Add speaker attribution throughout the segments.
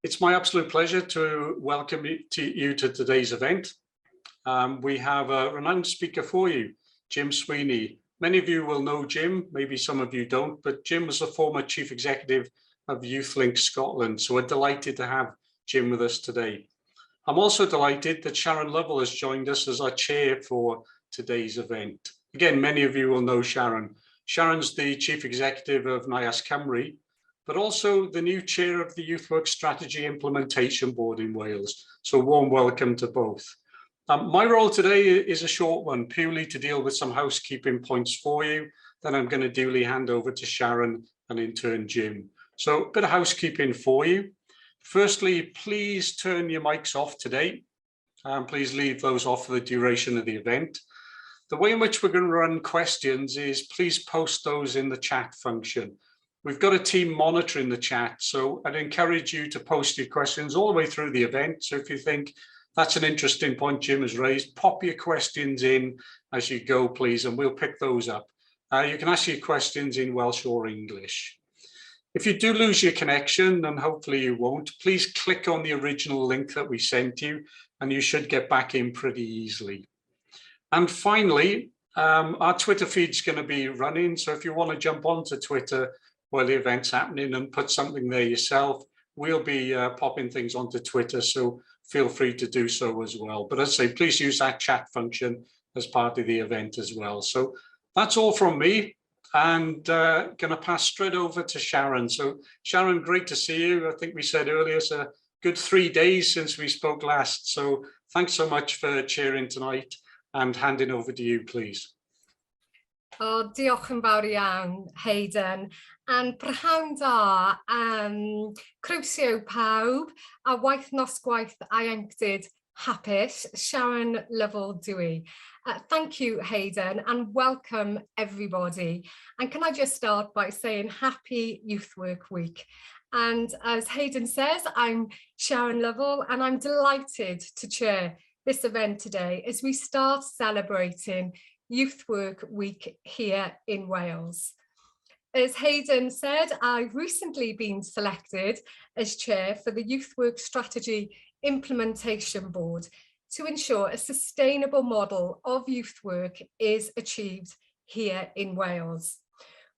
Speaker 1: It's my absolute pleasure to welcome you to today's event. We have a renowned speaker for you, Jim Sweeney. Many of you will know Jim, maybe some of you don't, but Jim was the former Chief Executive of YouthLink Scotland, so we're delighted to have Jim with us today. I'm also delighted that Sharon Lovell has joined us as our chair for today's event. Again, many of you will know Sharon. Sharon's the Chief Executive of NIAS Cymru, but also the new chair of the YouthWork Strategy Implementation Board in Wales. So warm welcome to both. My role today is a short one, purely to deal with some housekeeping points for you. Then I'm going to duly hand over to Sharon and in turn Jim. So a bit of housekeeping for you. Firstly, please turn your mics off today. Please leave those off for the duration of the event. The way in which we're going to run questions is please post those in the chat function. We've got a team monitoring the chat, so I'd encourage you to post your questions all the way through the event. So if you think that's an interesting point Jim has raised, pop your questions in as you go, please, and we'll pick those up. You can ask your questions in Welsh or English. If you do lose your connection, and hopefully you won't, please click on the original link that we sent you, and you should get back in pretty easily. And finally, our Twitter feed is going to be running, so if you want to jump onto Twitter while the event's happening and put something there yourself, we'll be popping things onto Twitter, so feel free to do so as well. But as I say, please use that chat function as part of the event as well. So that's all from me, and going to pass straight over to Sharon. So Sharon, great to see you. I think we said earlier it's a good 3 days since we spoke last. So thanks so much for chairing tonight, and handing over to you, please.
Speaker 2: O, diolch yn fawr iawn, Hayden, and prynhawn da, croeso pawb, a Wythnos Gwaith Ieuenctid hapus, Sharon Lovell Dewey. Thank you, Hayden, and welcome everybody. And can I just start by saying happy Youth Work Week. And as Hayden says, I'm Sharon Lovell, and I'm delighted to chair this event today as we start celebrating Youth Work Week here in Wales. As Hayden said, I've recently been selected as chair for the Youth Work Strategy Implementation Board to ensure a sustainable model of youth work is achieved here in Wales.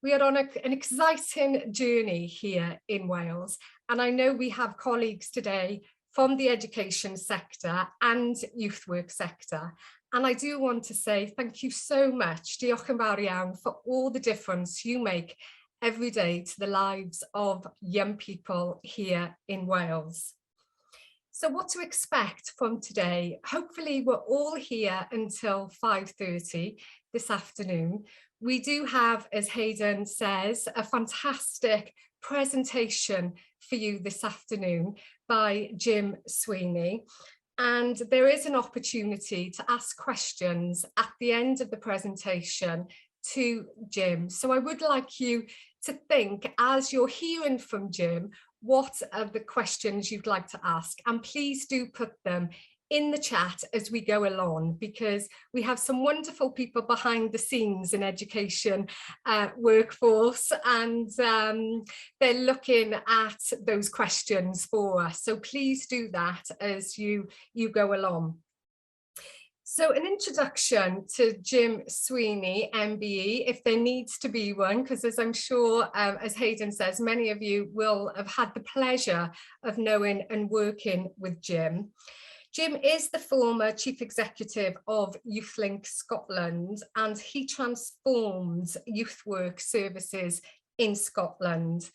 Speaker 2: We are on an exciting journey here in Wales, and I know we have colleagues today from the education sector and youth work sector. And I do want to say thank you so much, diolch yn fawr iawn, for all the difference you make every day to the lives of young people here in Wales. So what to expect from today? Hopefully we're all here until 5:30 this afternoon. We do have, as Hayden says, a fantastic presentation for you this afternoon by Jim Sweeney. And there is an opportunity to ask questions at the end of the presentation to Jim. So I would like you to think, as you're hearing from Jim, what are the questions you'd like to ask? And please do put them in the chat as we go along, because we have some wonderful people behind the scenes in education workforce, and they're looking at those questions for us. So please do that as you go along. So an introduction to Jim Sweeney Mbe, if there needs to be one, because as I'm sure, as Hayden says, many of you will have had the pleasure of knowing and working with Jim. Jim is the former Chief Executive of YouthLink Scotland, and he transformed youth work services in Scotland.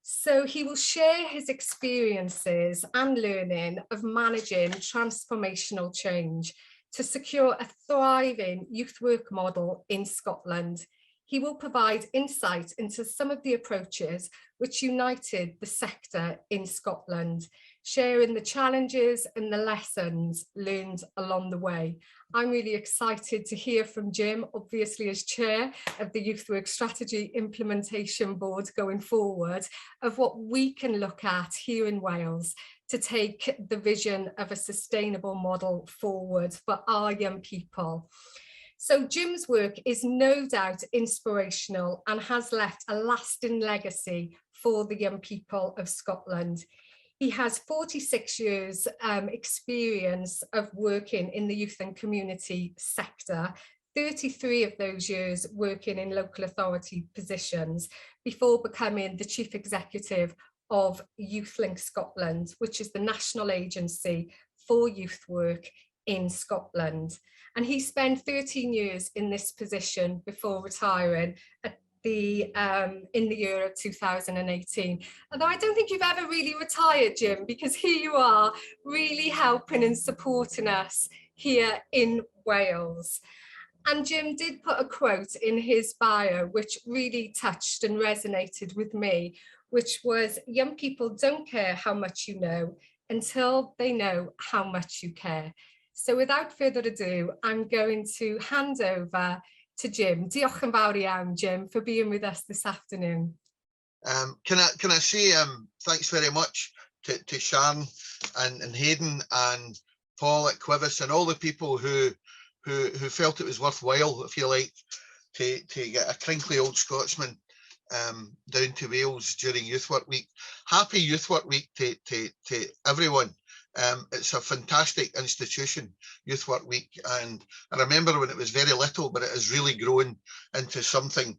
Speaker 2: So he will share his experiences and learning of managing transformational change to secure a thriving youth work model in Scotland. He will provide insight into some of the approaches which united the sector in Scotland, sharing the challenges and the lessons learned along the way. I'm really excited to hear from Jim, obviously as chair of the Youth Work Strategy Implementation Board going forward, of what we can look at here in Wales to take the vision of a sustainable model forward for our young people. So Jim's work is no doubt inspirational and has left a lasting legacy for the young people of Scotland. He has 46 years experience of working in the youth and community sector, 33 of those years working in local authority positions before becoming the Chief Executive of YouthLink Scotland, which is the national agency for youth work in Scotland. And he spent 13 years in this position before retiring at in the year of 2018. Although I don't think you've ever really retired, Jim, because here you are really helping and supporting us here in Wales. And Jim did put a quote in his bio which really touched and resonated with me, which was, young people don't care how much you know until they know how much you care. So without further ado, I'm going to hand over to Jim. Diolch yn fawr iawn, Jim, for being with us this afternoon.
Speaker 3: Can I say thanks very much to Sharon and Hayden and Paul at Quivis and all the people who felt it was worthwhile, if you like, to get a crinkly old Scotsman down to Wales during Youth Work Week. Happy Youth Work Week to everyone. It's a fantastic institution, Youth Work Week, and I remember when it was very little, but it has really grown into something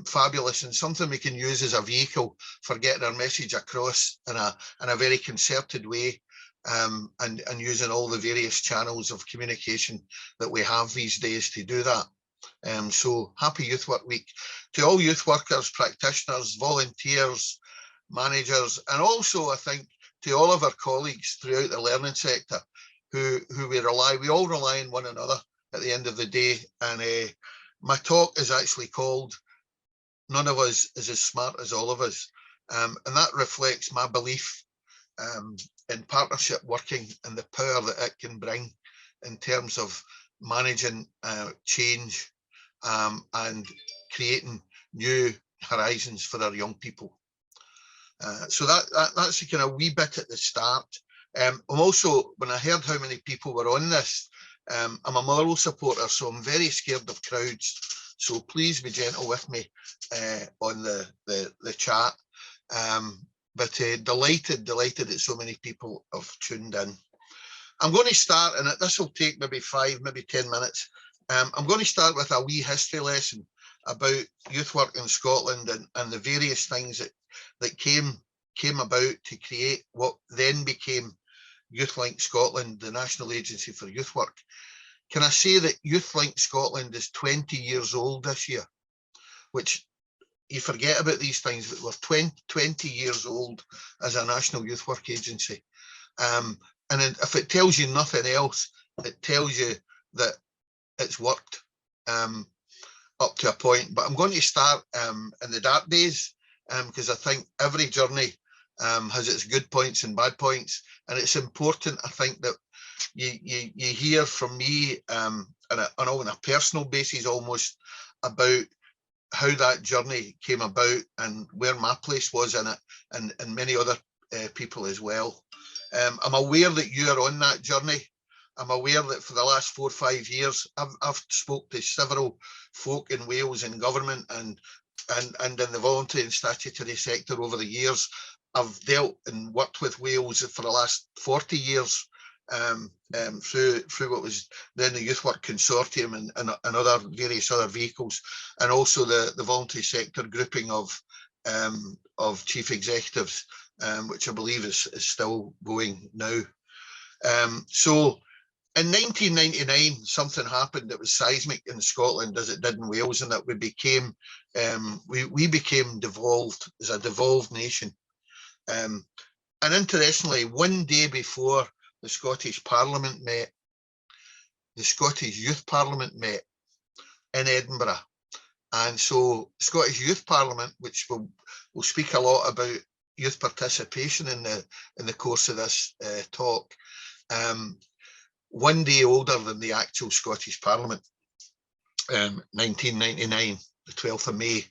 Speaker 3: fabulous and something we can use as a vehicle for getting our message across in a very concerted way, and using all the various channels of communication that we have these days to do that. So happy Youth Work Week to all youth workers, practitioners, volunteers, managers, and also I think to all of our colleagues throughout the learning sector who we all rely on one another at the end of the day. And my talk is actually called None of Us is as Smart as All of Us. And that reflects my belief in partnership working and the power that it can bring in terms of managing change and creating new horizons for our young people. So that's a kind of wee bit at the start. I'm also, when I heard how many people were on this, I'm a moral supporter, so I'm very scared of crowds. So please be gentle with me on the chat. But delighted that so many people have tuned in. I'm going to start, and this will take maybe 5, maybe 10 minutes. I'm going to start with a wee history lesson about youth work in Scotland and the various things that came about to create what then became YouthLink Scotland, the National Agency for Youth Work. Can I say that YouthLink Scotland is 20 years old this year, which you forget about these things, but we're 20 years old as a National Youth Work Agency. And if it tells you nothing else, it tells you that it's worked up to a point. But I'm going to start in the dark days, because I think every journey has its good points and bad points, and it's important, I think, that you hear from me on a personal basis almost about how that journey came about and where my place was in it, and many other people as well. I'm aware that you are on that journey. I'm aware that for the last 4 or 5 years, I've spoke to several folk in Wales in government and in the voluntary and statutory sector over the years. I've dealt and worked with Wales for the last 40 years through what was then the Youth Work Consortium and other various other vehicles, and also the voluntary sector grouping of chief executives, which I believe is still going now. So in 1999, something happened that was seismic in Scotland as it did in Wales, and that we became devolved as a devolved nation. And interestingly, one day before the Scottish Parliament met, the Scottish Youth Parliament met in Edinburgh. And so Scottish Youth Parliament, which will speak a lot about youth participation in the course of this talk, one day older than the actual Scottish Parliament, 1999, the 12th of May.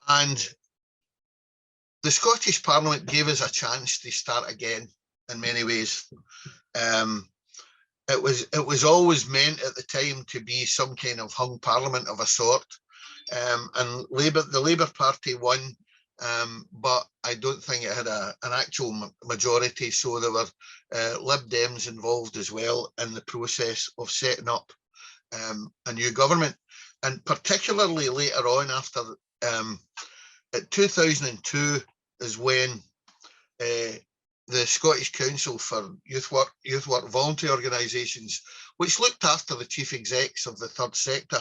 Speaker 3: And the Scottish Parliament gave us a chance to start again in many ways. It was always meant at the time to be some kind of hung parliament of a sort. And the Labour Party won but I don't think it had an actual majority, so there were Lib Dems involved as well in the process of setting up a new government. And particularly later on, after at 2002 is when the Scottish Council for Youth Work voluntary organisations, which looked after the chief execs of the third sector,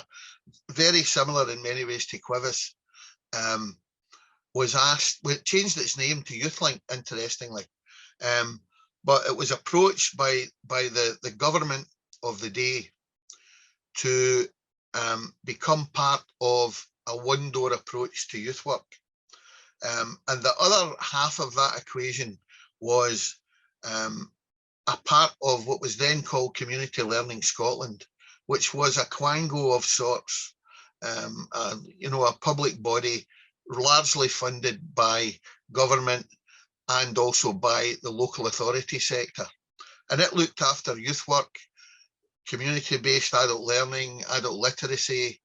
Speaker 3: very similar in many ways to Quivvis, was asked, well, it changed its name to YouthLink, interestingly, but it was approached by the government of the day to become part of a one-door approach to youth work. And the other half of that equation was a part of what was then called Community Learning Scotland, which was a quango of sorts, you know, a public body largely funded by government and also by the local authority sector. And it looked after youth work, community-based adult learning, adult literacy,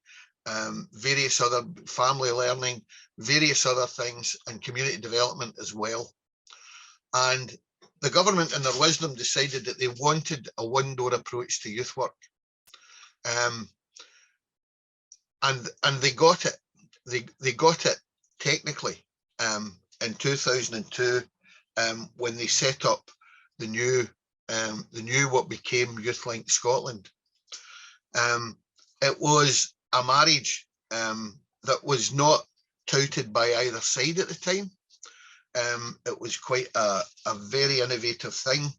Speaker 3: various other family learning, various other things, and community development as well. And the government, in their wisdom, decided that they wanted a one-door approach to youth work. And they got it. They got it technically in 2002 when they set up the new what became YouthLink Scotland. It was a marriage that was not touted by either side at the time. It was quite a very innovative thing,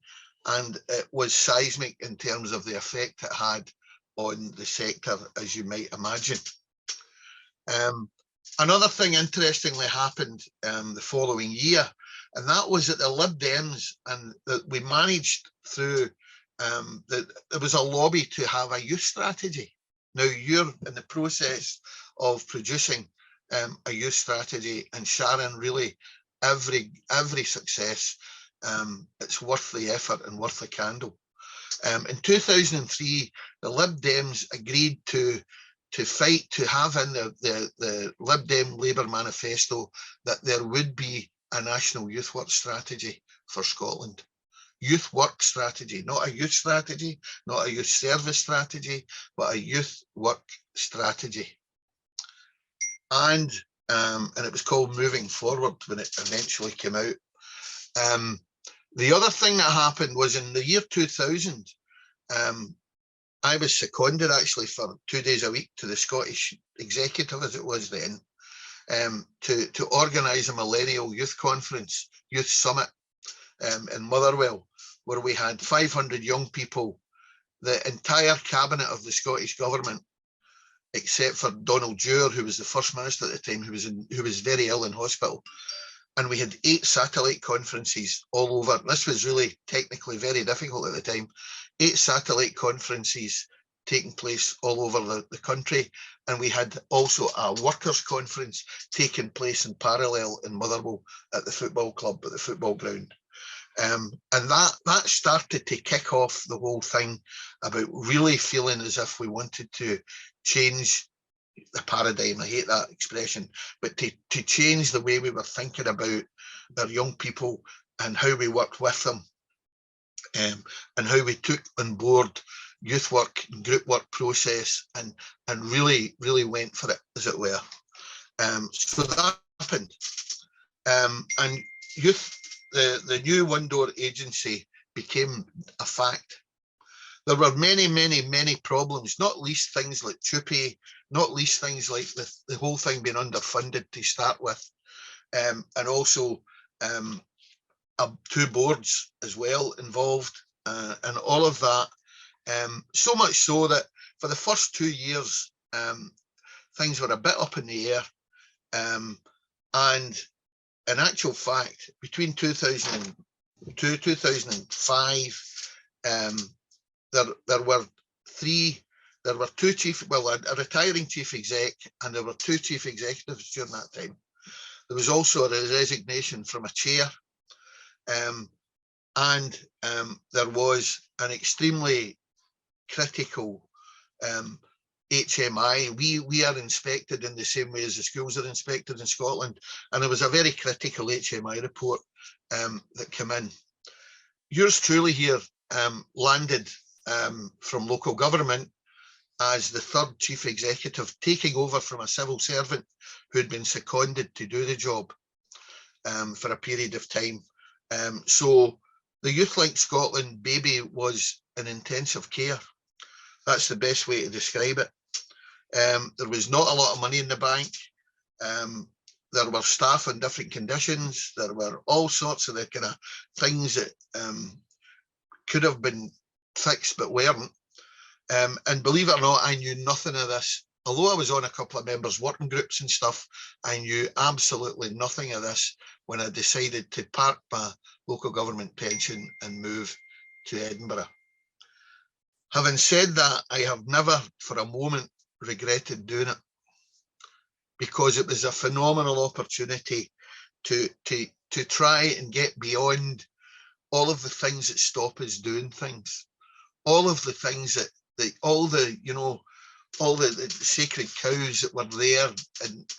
Speaker 3: and it was seismic in terms of the effect it had on the sector, as you might imagine. Another thing interestingly happened the following year, and that was that the Lib Dems, and that we managed through, there was a lobby to have a youth strategy. Now you're in the process of producing a youth strategy, and Sharon, really every success, it's worth the effort and worth the candle. In 2003, the Lib Dems agreed to fight to have in the Lib Dem Labour manifesto that there would be a national youth work strategy for Scotland. Youth work strategy, not a youth strategy, not a youth service strategy, but a youth work strategy. And it was called Moving Forward when it eventually came out. The other thing that happened was in the year 2000, I was seconded actually for 2 days a week to the Scottish Executive, as it was then, to organise a Millennial Youth Conference, Youth Summit in Motherwell, where we had 500 young people, the entire cabinet of the Scottish Government, except for Donald Dewar, who was the First Minister at the time, who was very ill in hospital. And we had 8 satellite conferences all over. This was really technically very difficult at the time. 8 satellite conferences taking place all over the country. And we had also a workers' conference taking place in parallel in Motherwell at the football club, at the football ground. And that started to kick off the whole thing about really feeling as if we wanted to change the paradigm. I hate that expression, but to change the way we were thinking about our young people and how we worked with them, and how we took on board youth work and group work process and really went for it, as it were. So that happened, and youth, the new one door agency became a fact. There were many problems, not least things like TUPE, not least things like the whole thing being underfunded to start with, and also 2 boards as well involved, and all of that. So much so that for the first 2 years, things were a bit up in the air. And in actual fact, between 2002 and 2005, there were 2 chief, well, a retiring chief exec, and there were 2 chief executives during that time. There was also a resignation from a chair, and there was an extremely critical HMI. We are inspected in the same way as the schools are inspected in Scotland, and there was a very critical HMI report that came in. Yours truly here landed from local government as the third chief executive, taking over from a civil servant who had been seconded to do the job for a period of time. So the YouthLink Scotland baby was in intensive care. That's the best way to describe it. There was not a lot of money in the bank. There were staff in different conditions. There were all sorts of the kind of things that could have been fixed but weren't. And believe it or not, I knew nothing of this. Although I was on a couple of members' working groups and stuff, I knew absolutely nothing of this when I decided to park my local government pension and move to Edinburgh. Having said that, I have never for a moment regretted doing it, because it was a phenomenal opportunity to try and get beyond all of the things that stop us doing things, all of the things that all the sacred cows that were there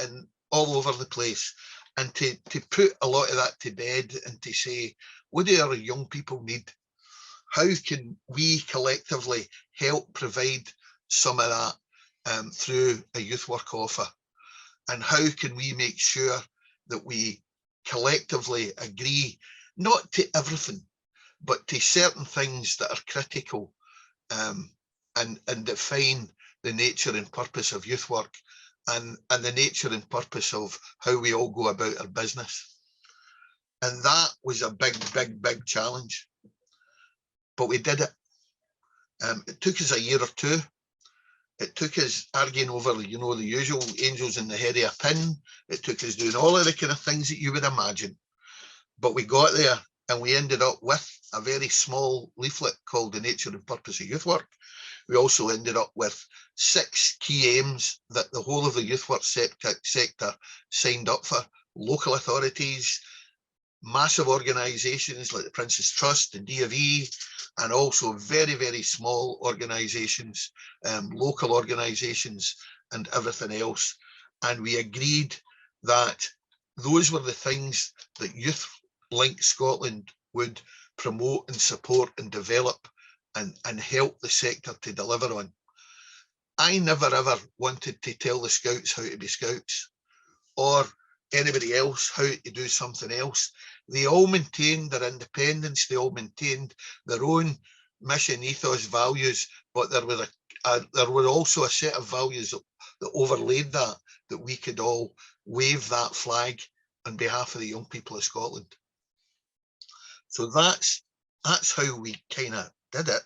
Speaker 3: and all over the place, and to put a lot of that to bed and to say, what do our young people need? How can we collectively help provide some of that through a youth work offer? And how can we make sure that we collectively agree, not to everything, but to certain things that are critical and define the nature and purpose of youth work and the nature and purpose of how we all go about our business. And that was a big, big, big challenge. But we did it. It took us a year or two. It took us arguing over, the usual angels in the head of a pin. It took us doing all of the kind of things that you would imagine. But we got there, and we ended up with a very small leaflet called The Nature and Purpose of Youth Work. We also ended up with 6 key aims that the whole of the youth work sector signed up for. Local authorities, massive organisations like the Prince's Trust and D&E, and also very, very small organisations, local organisations and everything else. And we agreed that those were the things that YouthLink Scotland would promote and support and develop and help the sector to deliver on. I never ever wanted to tell the Scouts how to be Scouts or anybody else how to do something else. They all maintained their independence, they all maintained their own mission, ethos, values, but there were also a set of values that overlaid that we could all wave that flag on behalf of the young people of Scotland. So that's how we kind of did it.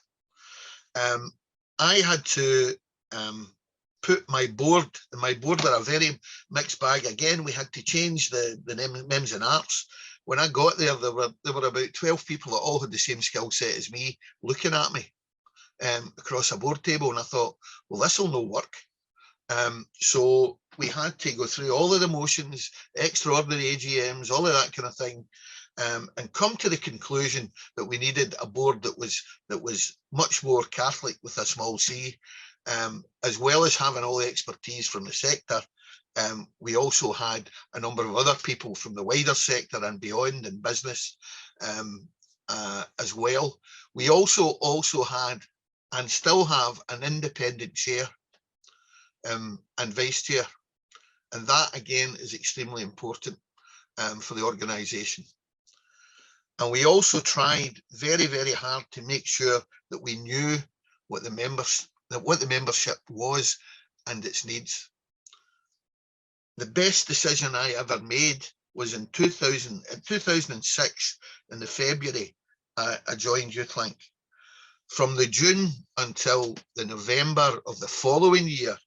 Speaker 3: I had to put my board were a very mixed bag. Again, we had to change the Mems and Arts. When I got there, there were about 12 people that all had the same skill set as me looking at me across a board table, and I thought, well, this will no work. So we had to go through all of the motions, extraordinary AGMs, all of that kind of thing, and come to the conclusion that we needed a board that was much more Catholic with a small c, as well as having all the expertise from the sector. We also had a number of other people from the wider sector and beyond in business as well. We also had and still have an independent chair and vice chair, and that again is extremely important for the organisation. And we also tried very, very hard to make sure that we knew what the membership was and its needs. The best decision I ever made was in 2006, in the February, I joined YouthLink. From the June until the November of the following year,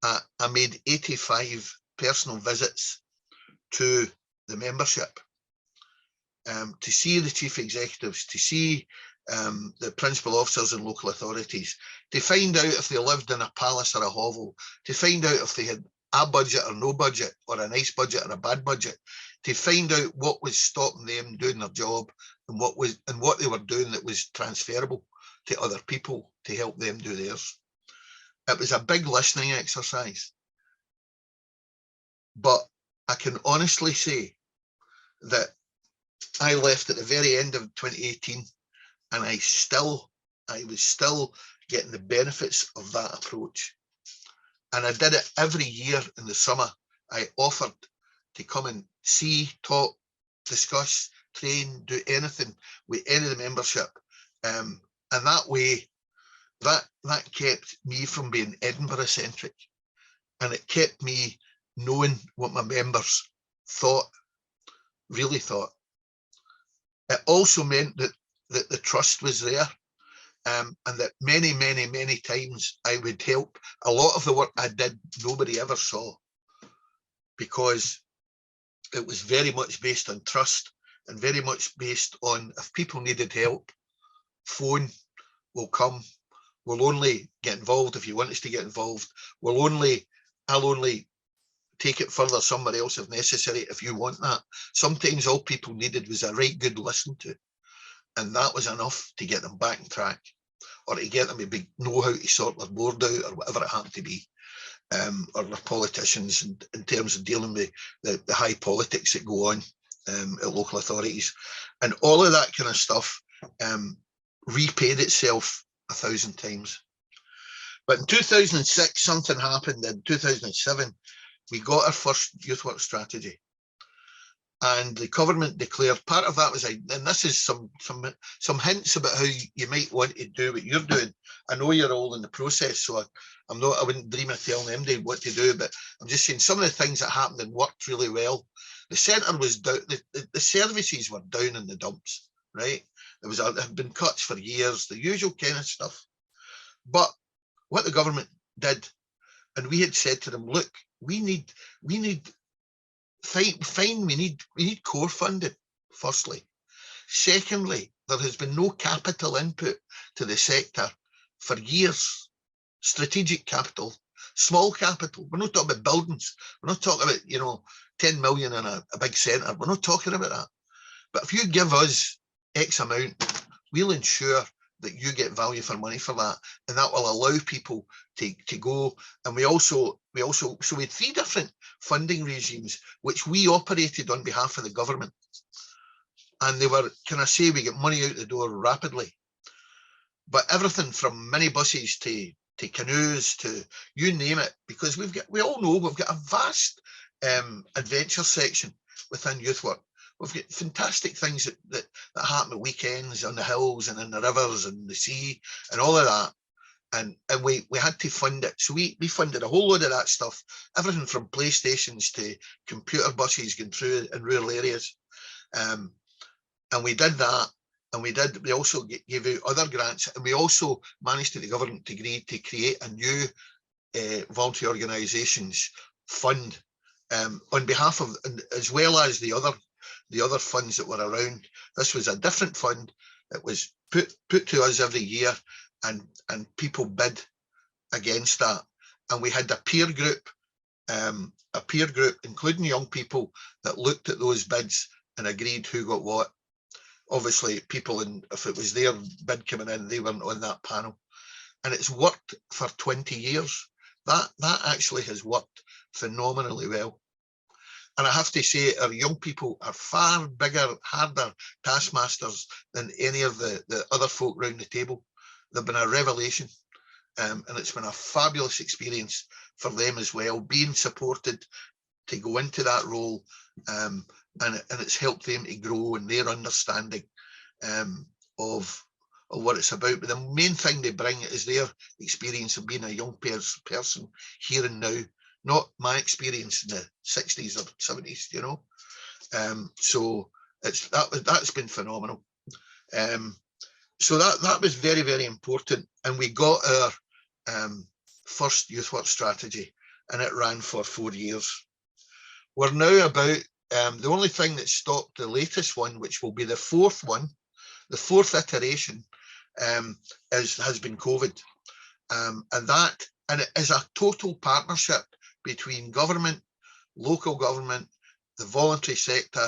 Speaker 3: I made 85 personal visits to the membership, to see the chief executives, to see the principal officers and local authorities, to find out if they lived in a palace or a hovel, to find out if they had a budget or no budget, or a nice budget or a bad budget, to find out what was stopping them doing their job and what they were doing that was transferable to other people to help them do theirs. It was a big listening exercise. But I can honestly say that I left at the very end of 2018 and I was still getting the benefits of that approach. And I did it every year in the summer. I offered to come and see, talk, discuss, train, do anything with any of the membership. And that way, that kept me from being Edinburgh centric. And it kept me knowing what my members thought, really thought. It also meant that the trust was there, and that many times I would help. A lot of the work I did, nobody ever saw, because it was very much based on trust and very much based on, if people needed help, phone, we'll come. We'll only get involved if you want us to get involved. I'll only take it further somewhere else if necessary, if you want that. Sometimes all people needed was a right good listen to, and that was enough to get them back on track, or to get them to know how to sort their board out, or whatever it happened to be, or their politicians in terms of dealing with the high politics that go on at local authorities. And all of that kind of stuff repaid itself 1,000 times. But in 2006, something happened. In 2007, we got our first youth work strategy, and the government declared, part of that was, and this is some hints about how you might want to do what you're doing. I know you're all in the process, so I wouldn't dream of telling MD what to do, but I'm just saying some of the things that happened and worked really well. The centre was down, the services were down in the dumps, right? There had been cuts for years, the usual kind of stuff. But what the government did, and we had said to them, look, we need core funding, firstly. Secondly, there has been no capital input to the sector for years. Strategic capital, small capital. We're not talking about buildings. We're not talking about, 10 million in a big centre. We're not talking about that. But if you give us X amount, we'll ensure that you get value for money for that, and that will allow people to go. And we had 3 different funding regimes which we operated on behalf of the government, and they were, can I say, we get money out the door rapidly. But everything from minibuses to canoes to you name it, because we all know we've got a vast adventure section within youth work. We've got fantastic things that happen at weekends on the hills and in the rivers and the sea and all of that. And we had to fund it. So we funded a whole load of that stuff, everything from PlayStations to computer buses going through in rural areas. And we did that. And we also gave out other grants. And we also managed to the government to agree to create a new voluntary organisations fund on behalf of, as well as the other funds that were around. This was a different fund. It was put to us every year, and people bid against that. And we had a peer group, including young people, that looked at those bids and agreed who got what. Obviously, people, if it was their bid coming in, they weren't on that panel. And it's worked for 20 years. That actually has worked phenomenally well. And I have to say, our young people are far bigger, harder taskmasters than any of the other folk around the table. They've been a revelation, and it's been a fabulous experience for them as well, being supported to go into that role, and it's helped them to grow in their understanding of what it's about. But the main thing they bring is their experience of being a young person here and now, not my experience in the 60s or 70s, so that's been phenomenal. So that was very, very important. And we got our first youth work strategy, and it ran for 4 years. We're now about, the only thing that stopped the latest one, which will be the 4th one, the 4th iteration, has been COVID. And it is a total partnership between government, local government, the voluntary sector,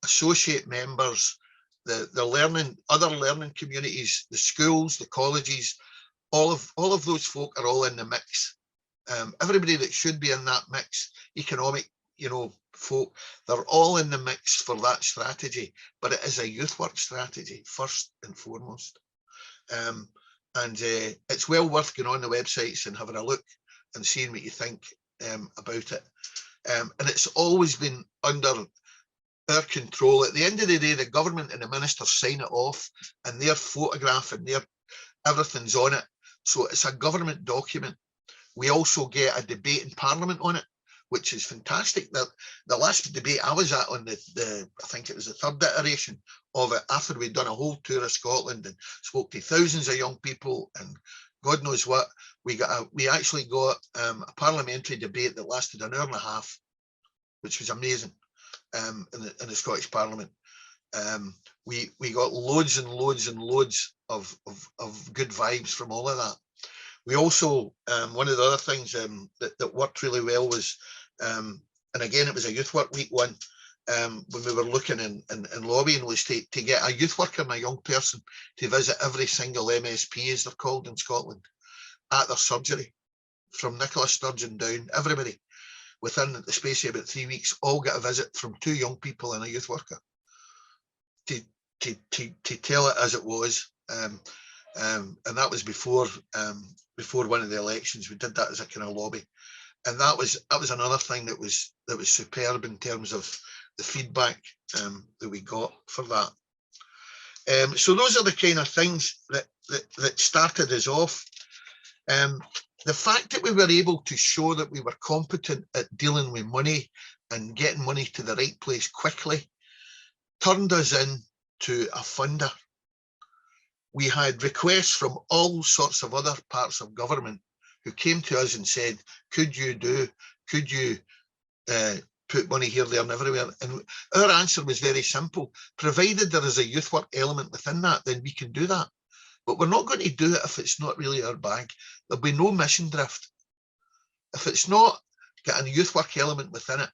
Speaker 3: associate members, the learning, other learning communities, the schools, the colleges, all of those folk are all in the mix. Everybody that should be in that mix, economic, folk, they're all in the mix for that strategy, but it is a youth work strategy first and foremost. And it's well worth going on the websites and having a look and seeing what you think about it. And it's always been under our control. At the end of the day, the government and the ministers sign it off, and their photograph and everything's on it. So it's a government document. We also get a debate in Parliament on it, which is fantastic. The last debate I was at on I think it was the third iteration of it, after we'd done a whole tour of Scotland and spoke to thousands of young people and God knows what, we actually got a parliamentary debate that lasted an hour and a half, which was amazing, in the Scottish Parliament. We got loads and loads and loads of good vibes from all of that. We also, one of the other things that worked really well was, and again, it was a Youth Work Week one, when we were looking and lobbying, was to get a youth worker and a young person to visit every single MSP, as they're called in Scotland, at their surgery, from Nicola Sturgeon down, everybody, within the space of about 3 weeks, all get a visit from 2 young people and a youth worker to tell it as it was. And that was before one of the elections. We did that as a kind of lobby, and that was another thing that was superb in terms of the feedback that we got for that. So those are the kind of things that started us off. The fact that we were able to show that we were competent at dealing with money and getting money to the right place quickly turned us into a funder. We had requests from all sorts of other parts of government who came to us and said, could you put money here, there and everywhere? And our answer was very simple. Provided there is a youth work element within that, then we can do that. But we're not going to do it if it's not really our bag. There'll be no mission drift. If it's not got a youth work element within it,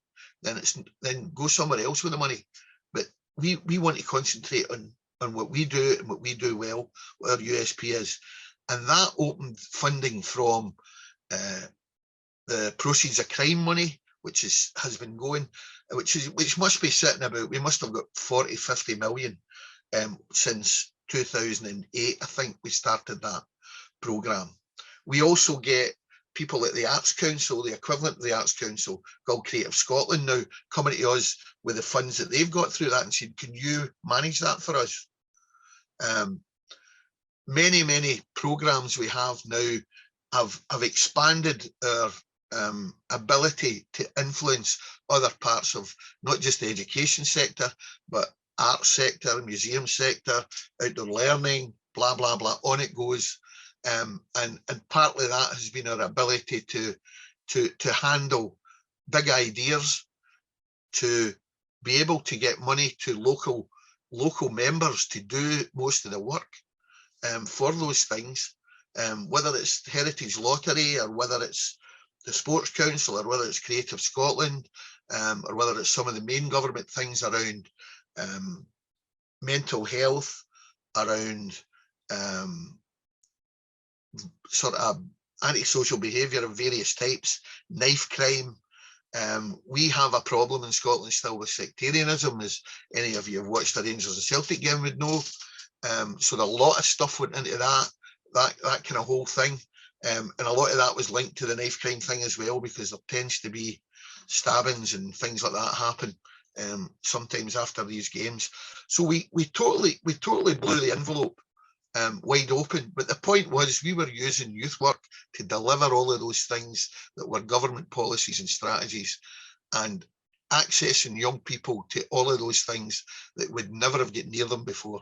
Speaker 3: then go somewhere else with the money. But we want to concentrate on what we do and what we do well, what our USP is. And that opened funding from the proceeds of crime money, which has been going, which must be sitting about, we must have got 40, 50 million since 2008, I think we started that programme. We also get people at the Arts Council, the equivalent of the Arts Council, called Creative Scotland now, coming to us with the funds that they've got through that and said, can you manage that for us? Many programmes we have now have expanded our ability to influence other parts of not just the education sector, but arts sector, museum sector, outdoor learning, blah, blah, blah, on it goes. And partly that has been our ability to handle big ideas, to be able to get money to local members to do most of the work for those things, whether it's Heritage Lottery or whether it's the Sports Council or whether it's Creative Scotland, or whether it's some of the main government things around mental health, around sort of antisocial behaviour of various types, knife crime. We have a problem in Scotland still with sectarianism, as any of you have watched the Rangers and Celtic game would know. So a lot of stuff went into that kind of whole thing. And a lot of that was linked to the knife crime thing as well, because there tends to be stabbings and things like that happen sometimes after these games. So we totally blew the envelope wide open. But the point was, we were using youth work to deliver all of those things that were government policies and strategies, and accessing young people to all of those things that would never have get near them before.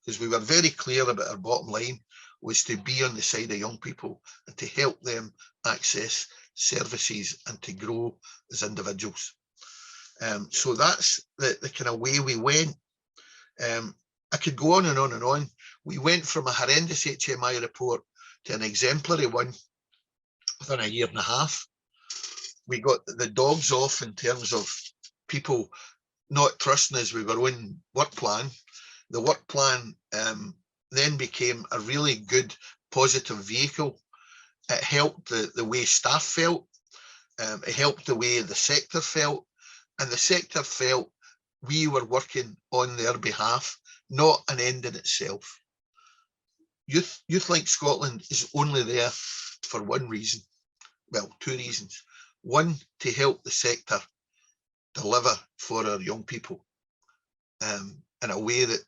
Speaker 3: Because we were very clear about our bottom line was to be on the side of young people and to help them access services and to grow as individuals. So that's the kind of way we went. I could go on and on and on. We went from a horrendous HMI report to an exemplary one within a year and a half. We got the dogs off in terms of people not trusting us with our own work plan. The work plan then became a really good positive vehicle. It helped the way staff felt. It helped the way the sector felt, and the sector felt we were working on their behalf, not an end in itself. YouthLink Scotland is only there for one reason. Well, two reasons. One, to help the sector deliver for our young people in a way that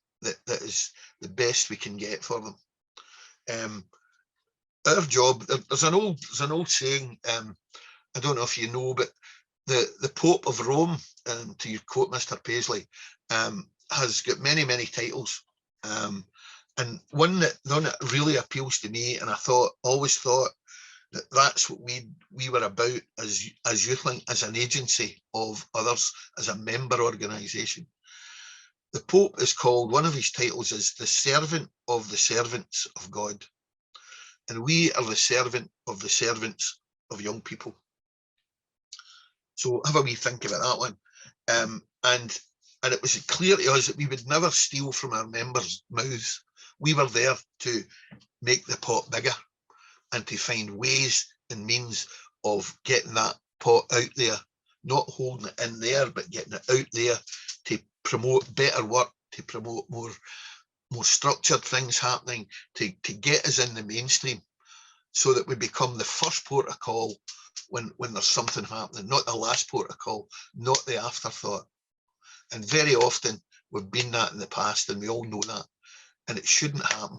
Speaker 3: is the best we can get for them. Our job, there's an old saying, I don't know if you know, but the Pope of Rome, to your quote Mr. Paisley, has got many titles. And one that really appeals to me, and I always thought that that's what we were about as YouthLink, as an agency of others, as a member organisation. The Pope is called, one of his titles is the servant of the servants of God. And we are the servant of the servants of young people. So have a wee think about that one. And it was clear to us that we would never steal from our members' mouths. We were there to make the pot bigger and to find ways and means of getting that pot out there, not holding it in there, but getting it out there to promote better work, to promote more structured things happening, to get us in the mainstream, so that we become the first port of call when there's something happening, not the last port of call, not the afterthought. And very often we've been that in the past, and we all know that, and it shouldn't happen.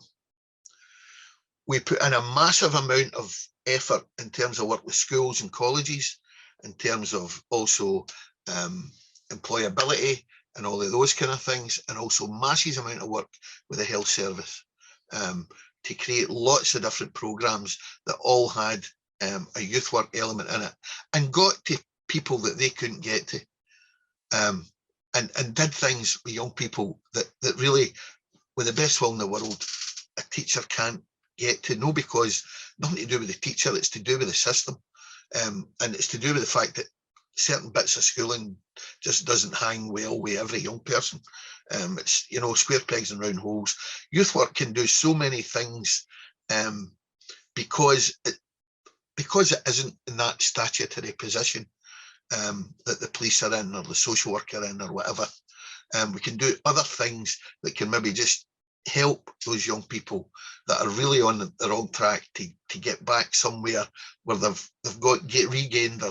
Speaker 3: We put in a massive amount of effort in terms of work with schools and colleges, in terms of also employability and all of those kind of things, and also massive amount of work with the health service to create lots of different programs that all had a youth work element in it, and got to people that they couldn't get to, and did things with young people that really, with the best will in the world, a teacher can't get to. No, because nothing to do with the teacher, it's to do with the system, and it's to do with the fact that certain bits of schooling just doesn't hang well with every young person. It's, you know, square pegs and round holes. Youth work can do so many things because it isn't in that statutory position that the police are in, or the social worker in, or whatever. We can do other things that can maybe just help those young people that are really on the wrong track to get back somewhere where they've regained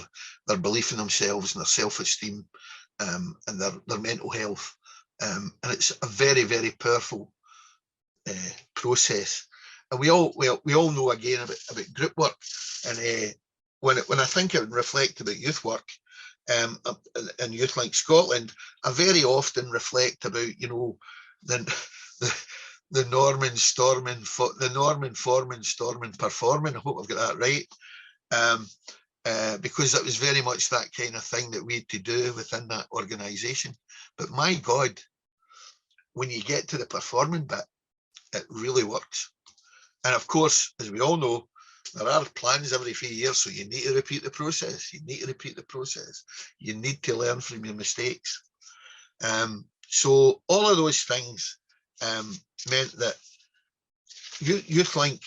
Speaker 3: their belief in themselves and their self-esteem and their mental health. And it's a very powerful process. And we all know again about group work. And when I think and reflect about youth work and YouthLink Scotland, I very often reflect about, you know, the Norman forming, storming, performing. I hope I've got that right. Because that was very much that kind of thing that we had to do within that organisation. But my God, when you get to the performing bit, it really works. And of course, as we all know, there are plans every few years, so you need to repeat the process. You need to repeat the process. You need to learn from your mistakes. So all of those things meant that YouthLink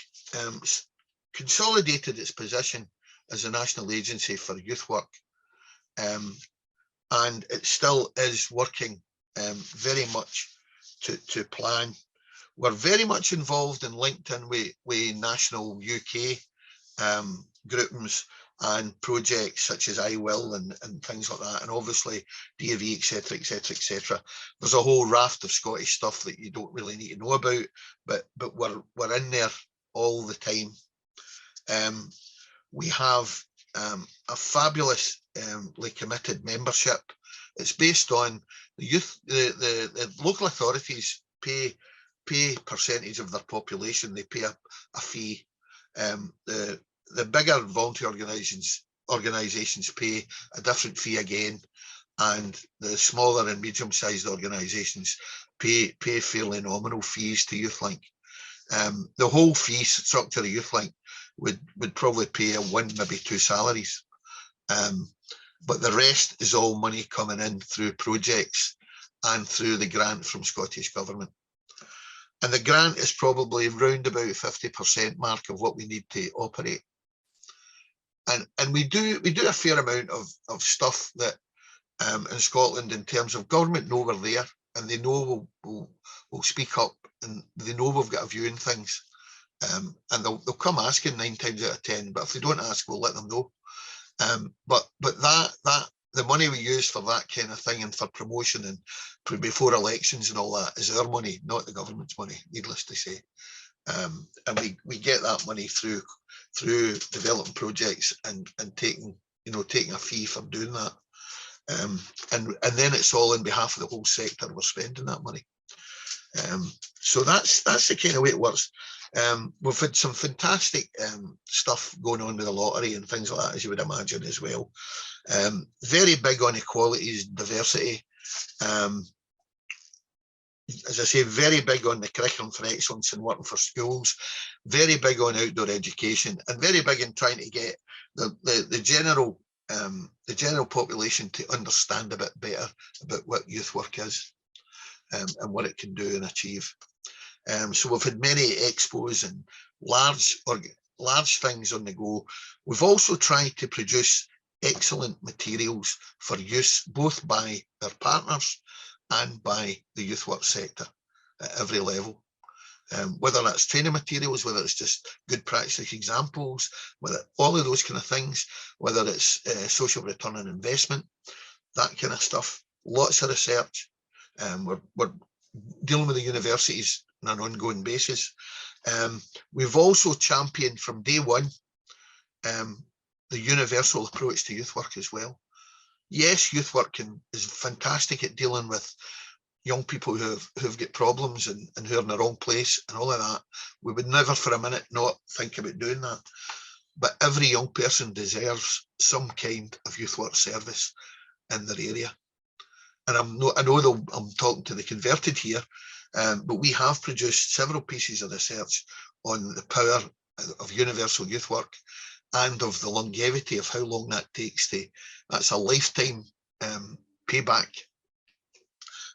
Speaker 3: consolidated its position as a national agency for youth work, and it still is working very much to plan. We're very much involved and linked in with national UK groupings and projects such as I Will and things like that, and obviously DAV, etc. There's a whole raft of Scottish stuff that you don't really need to know about, but we're in there all the time. We have a fabulously committed membership. It's based on the youth. The local authorities pay percentage of their population. They pay a fee. The bigger voluntary organisations pay a different fee again, and the smaller and medium-sized organisations pay fairly nominal fees to YouthLink. The whole fee structure of YouthLink would probably pay one, maybe two salaries, but the rest is all money coming in through projects and through the grant from Scottish Government. And the grant is probably round about 50% mark of what we need to operate. And we do a fair amount of stuff that in Scotland in terms of government know we're there, and they know we'll speak up, and they know we've got a view in things. And they'll come asking 9 times out of 10, but if they don't ask, we'll let them know. But the money we use for that kind of thing and for promotion and before elections and all that is our money, not the government's money, needless to say. And we get that money through developing projects and taking a fee for doing that. And then it's all in behalf of the whole sector we're spending that money. So that's the kind of way it works. We've had some fantastic stuff going on with the lottery and things like that, as you would imagine as well. Very big on equalities, diversity. As I say, very big on the curriculum for excellence and working for schools, very big on outdoor education, and very big in trying to get the general population to understand a bit better about what youth work is and what it can do and achieve. So we've had many expos and large things on the go. We've also tried to produce excellent materials for use both by their partners and by the youth work sector at every level. Whether that's training materials, whether it's just good practice examples, whether all of those kind of things, whether it's social return on investment, that kind of stuff, lots of research. We're dealing with the universities on an ongoing basis. We've also championed from day one the universal approach to youth work as well. Yes, youth work is fantastic at dealing with young people who've got problems and who are in the wrong place and all of that. We would never for a minute not think about doing that. But every young person deserves some kind of youth work service in their area. And I know I'm talking to the converted here, but we have produced several pieces of research on the power of universal youth work and of the longevity of how long that takes that's a lifetime payback,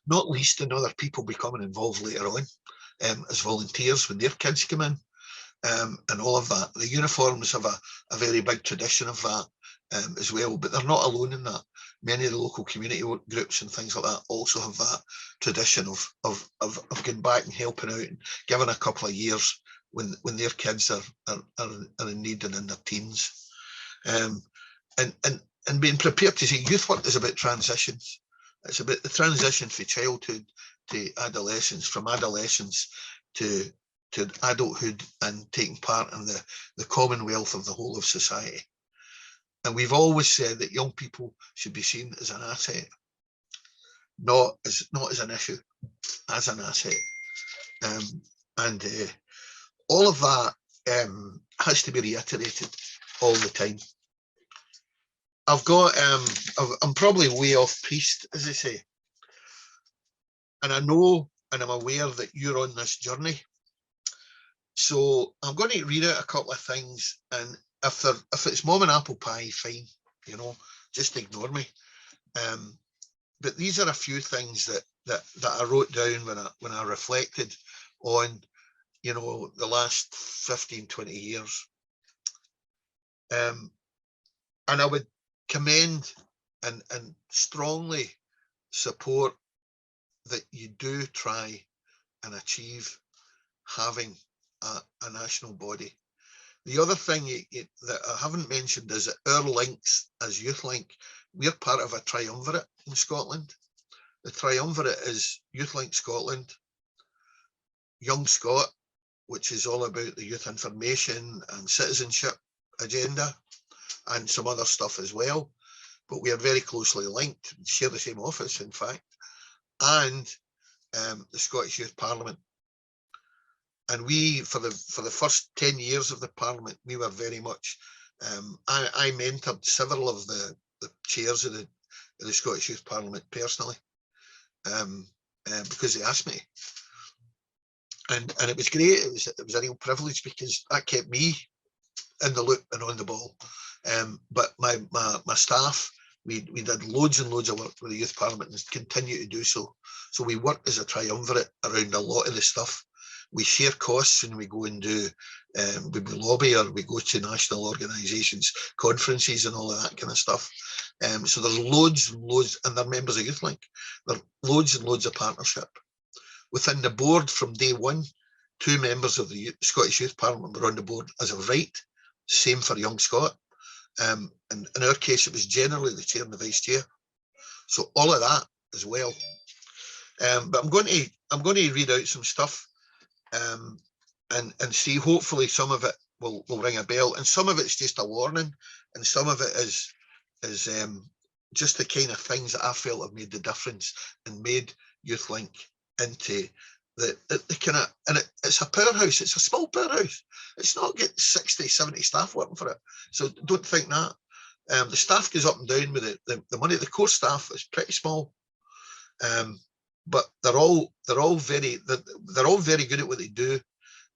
Speaker 3: not least in other people becoming involved later on as volunteers when their kids come in and all of that. The uniforms have a very big tradition of that as well, but they're not alone in that. Many of the local community groups and things like that also have that tradition of going back and helping out and giving a couple of years when their kids are in need and in their teens. And being prepared to say youth work is about transitions. It's about the transition from childhood to adolescence, from adolescence to adulthood, and taking part in the commonwealth of the whole of society. And we've always said that young people should be seen as an asset, not as an issue, as an asset. And all of that has to be reiterated all the time. I'm probably way off piste, as I say. And I know and I'm aware that you're on this journey. So I'm going to read out a couple of things, and if it's mom and apple pie, fine, just ignore me. But these are a few things that I wrote down when I reflected on, the last 15, 20 years. And I would commend and strongly support that you do try and achieve having a national body. The other thing that I haven't mentioned is that our links as YouthLink, we're part of a triumvirate in Scotland. The triumvirate is YouthLink Scotland, Young Scot, which is all about the youth information and citizenship agenda, and some other stuff as well. But we are very closely linked, we share the same office, in fact, and the Scottish Youth Parliament. And we, for the first 10 years of the Parliament, we were very much, I mentored several of the chairs of the Scottish Youth Parliament personally, because they asked me. And it was great, it was a real privilege, because that kept me in the loop and on the ball. But my staff, we did loads and loads of work with the Youth Parliament and continue to do so. So we work as a triumvirate around a lot of the stuff. We share costs when we go and do, we lobby or we go to national organisations, conferences and all of that kind of stuff. So there's loads and loads, and they're members of YouthLink. There are loads and loads of partnership. Within the board from day one, 2 members of the Scottish Youth Parliament were on the board as of right, same for Young Scot. And in our case, it was generally the chair and the vice chair. So all of that as well. But I'm going to read out some stuff and see, hopefully some of it will ring a bell, and some of it's just a warning, and some of it is just the kind of things that I felt have made the difference and made YouthLink into the kind of, and it's a powerhouse. It's a small powerhouse. It's not get 60, 70 staff working for it. So don't think that. The staff goes up and down with the money. The core staff is pretty small, but they're all very good at what they do,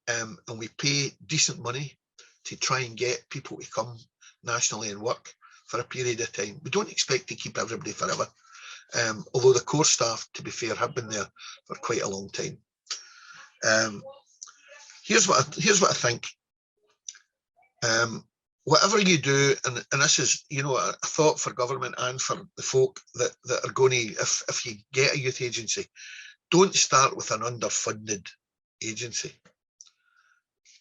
Speaker 3: and we pay decent money to try and get people to come nationally and work for a period of time. We don't expect to keep everybody forever, although the core staff, to be fair, have been there for quite a long time. Here's what I think. Whatever you do, and this is, you know, a thought for government and for the folk that are going to, if you get a youth agency, don't start with an underfunded agency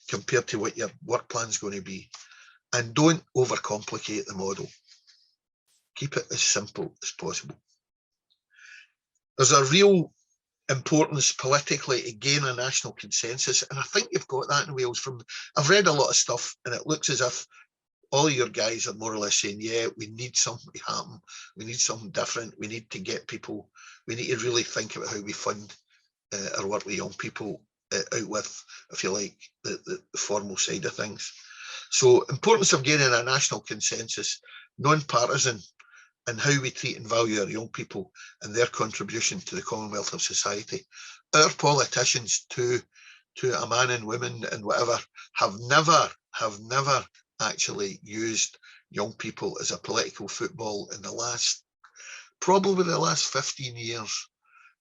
Speaker 3: compared to what your work plan is going to be, and don't overcomplicate the model. Keep it as simple as possible. There's a real importance politically to gain a national consensus, and I think you've got that in Wales. I've read a lot of stuff, and it looks as if all your guys are more or less saying, yeah, we need something to happen, we need something different, we need to get people, we need to really think about how we fund our work with young people out with, if you like, the formal side of things. So importance of gaining a national consensus, non-partisan, and how we treat and value our young people and their contribution to the commonwealth of society. Our politicians, to a man and women and whatever, have never actually used young people as a political football in probably the last 15 years.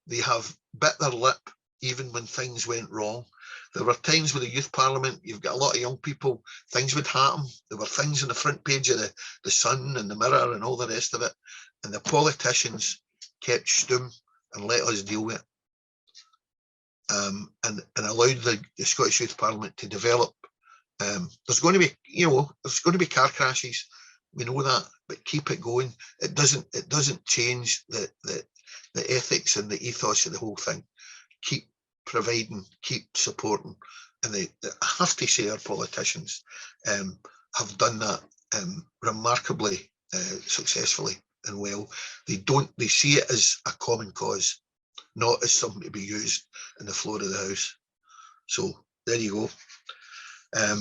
Speaker 3: They have bit their lip even when things went wrong. There were times with the youth parliament, you've got a lot of young people, things would happen. There were things on the front page of the Sun and the Mirror and all the rest of it. And the politicians kept stum and let us deal with it. And allowed the Scottish Youth Parliament to develop. There's going to be, you know, there's going to be car crashes. We know that, but keep it going. It doesn't change the ethics and the ethos of the whole thing. Keep providing, keep supporting, and I have to say our politicians have done that remarkably successfully and well. They see it as a common cause, not as something to be used in the floor of the house. So there you go.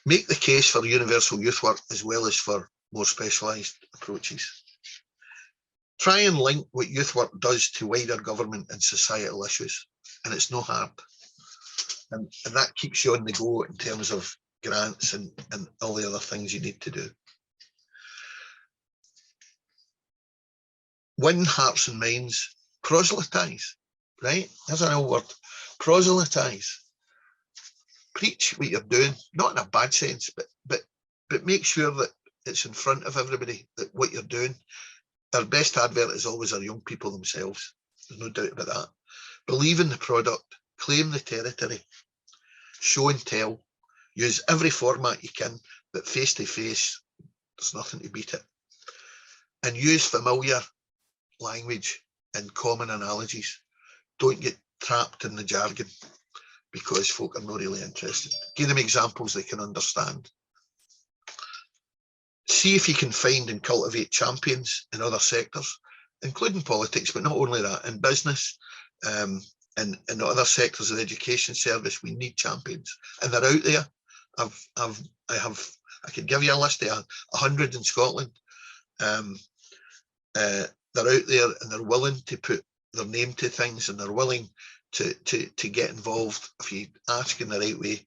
Speaker 3: Make the case for universal youth work as well as for more specialised approaches. Try and link what youth work does to wider government and societal issues, and it's no hard. And that keeps you on the go in terms of grants and all the other things you need to do. Win hearts and minds, proselytise, right? There's an old word, proselytise. Preach what you're doing, not in a bad sense, but make sure that it's in front of everybody, that what you're doing. Our best advert is always our young people themselves. There's no doubt about that. Believe in the product, claim the territory, show and tell, use every format you can, but face to face, there's nothing to beat it. And use familiar language and common analogies. Don't get trapped in the jargon because folk are not really interested. Give them examples they can understand. See if you can find and cultivate champions in other sectors, including politics, but not only that, in business and in other sectors of the education service. We need champions, and they're out there. I could give you a list of 100 in Scotland. They're out there and they're willing to put their name to things, and they're willing to get involved if you ask in the right way.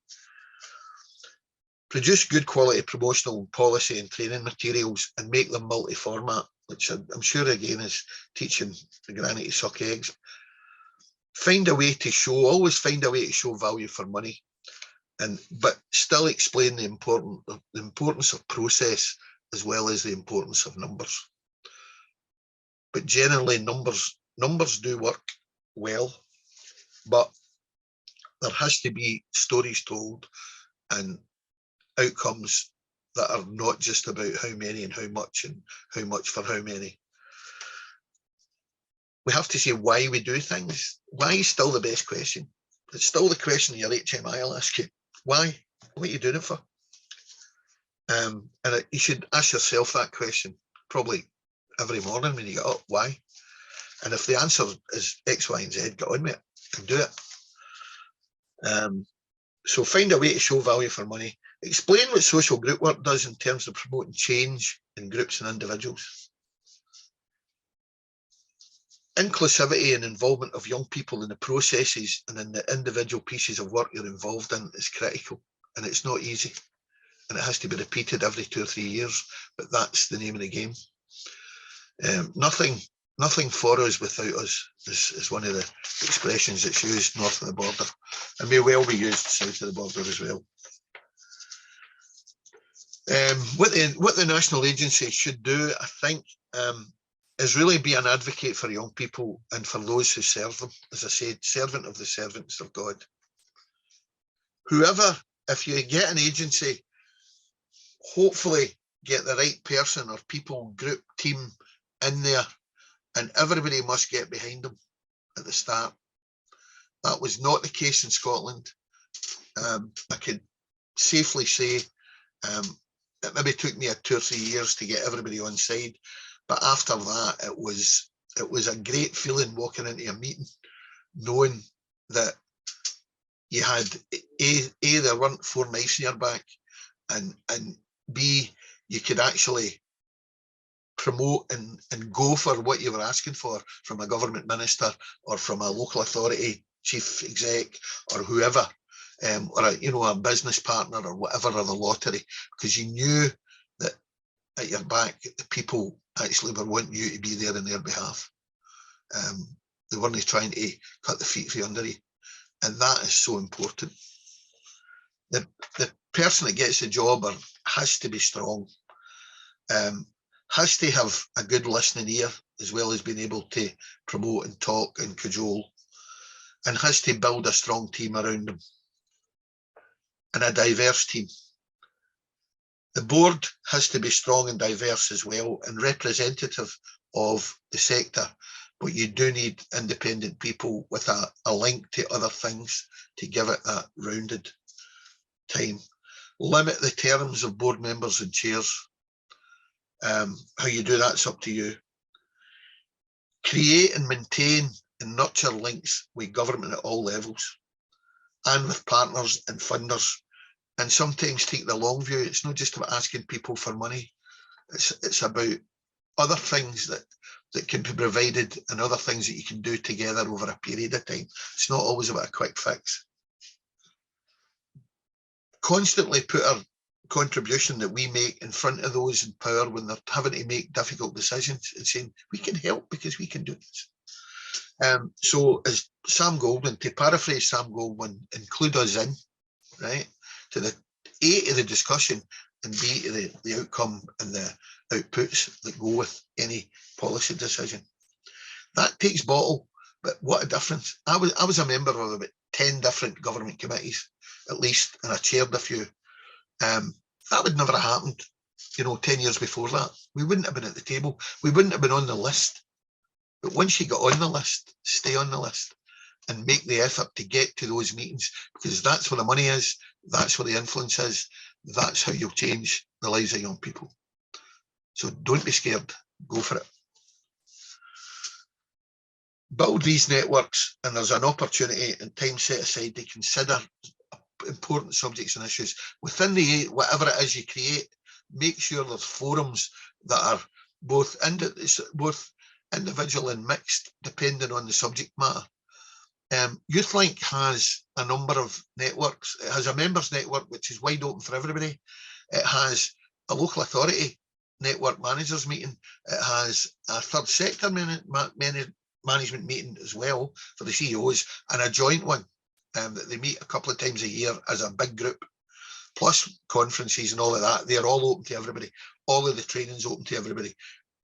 Speaker 3: Produce good quality promotional policy and training materials and make them multi-format, which I'm sure again is teaching the granny to suck eggs. find a way to show, always find a way to show value for money, but still explain the importance of process as well as the importance of numbers. But generally numbers do work well, but there has to be stories told and outcomes that are not just about how many and how much for how many. We have to say why we do things. Why is still the best question. It's still the question your HMI will ask you. Why? What are you doing it for? And you should ask yourself that question probably every morning when you get up. Why? And if the answer is X, Y, and Z, get on with it and do it. So find a way to show value for money. Explain what social group work does in terms of promoting change in groups and individuals. Inclusivity and involvement of young people in the processes and in the individual pieces of work you're involved in is critical, and it's not easy, and it has to be repeated every 2 or 3 years, but that's the name of the game. Nothing for us without us is one of the expressions that's used north of the border, and may well be used south of the border as well. What the national agency should do, I think, is really be an advocate for young people and for those who serve them. As I said, servant of the servants of God. Whoever, if you get an agency, hopefully get the right person or people, group, team in there, and everybody must get behind them at the start. That was not the case in Scotland. I could safely say it maybe took me 2 or 3 years to get everybody on side. But after that, it was a great feeling walking into a meeting, knowing that you had A, there weren't 4 mice in your back, and B, you could actually promote and go for what you were asking for from a government minister or from a local authority chief exec or whoever, or a business partner or whatever, or the lottery, because you knew that at your back the people actually were wanting you to be there on their behalf. They weren't trying to cut the feet from under you, and that is so important. The person that gets the job has to be strong, has to have a good listening ear as well as being able to promote and talk and cajole, and has to build a strong team around them and a diverse team. The board has to be strong and diverse as well and representative of the sector, but you do need independent people with a link to other things to give it a rounded time. Limit the terms of board members and chairs. How you do that's up to you. Create and maintain and nurture links with government at all levels and with partners and funders. And sometimes take the long view. It's not just about asking people for money. It's about other things that can be provided and other things that you can do together over a period of time. It's not always about a quick fix. Constantly put our contribution that we make in front of those in power when they're having to make difficult decisions and saying, we can help because we can do this. So as Sam Goldwyn, to paraphrase Sam Goldwyn, include us in, right? To the A, to the discussion, and B, to the outcome and the outputs that go with any policy decision. That takes bottle, but what a difference. I was a member of about 10 different government committees, at least, and I chaired a few. That would never have happened, 10 years before that. We wouldn't have been at the table. We wouldn't have been on the list. But once you get on the list, stay on the list and make the effort to get to those meetings, because that's where the money is, that's where the influence is, that's how you'll change the lives of young people. So don't be scared, go for it. Build these networks, and there's an opportunity and time set aside to consider important subjects and issues. Within the whatever it is you create, make sure there's forums that are both individual and mixed, depending on the subject matter. YouthLink has a number of networks. It has a members network, which is wide open for everybody. It has a local authority network managers meeting. It has a third sector management meeting as well for the CEOs, and a joint one that they meet a couple of times a year as a big group, plus conferences and all of that. They're all open to everybody. All of the training's open to everybody.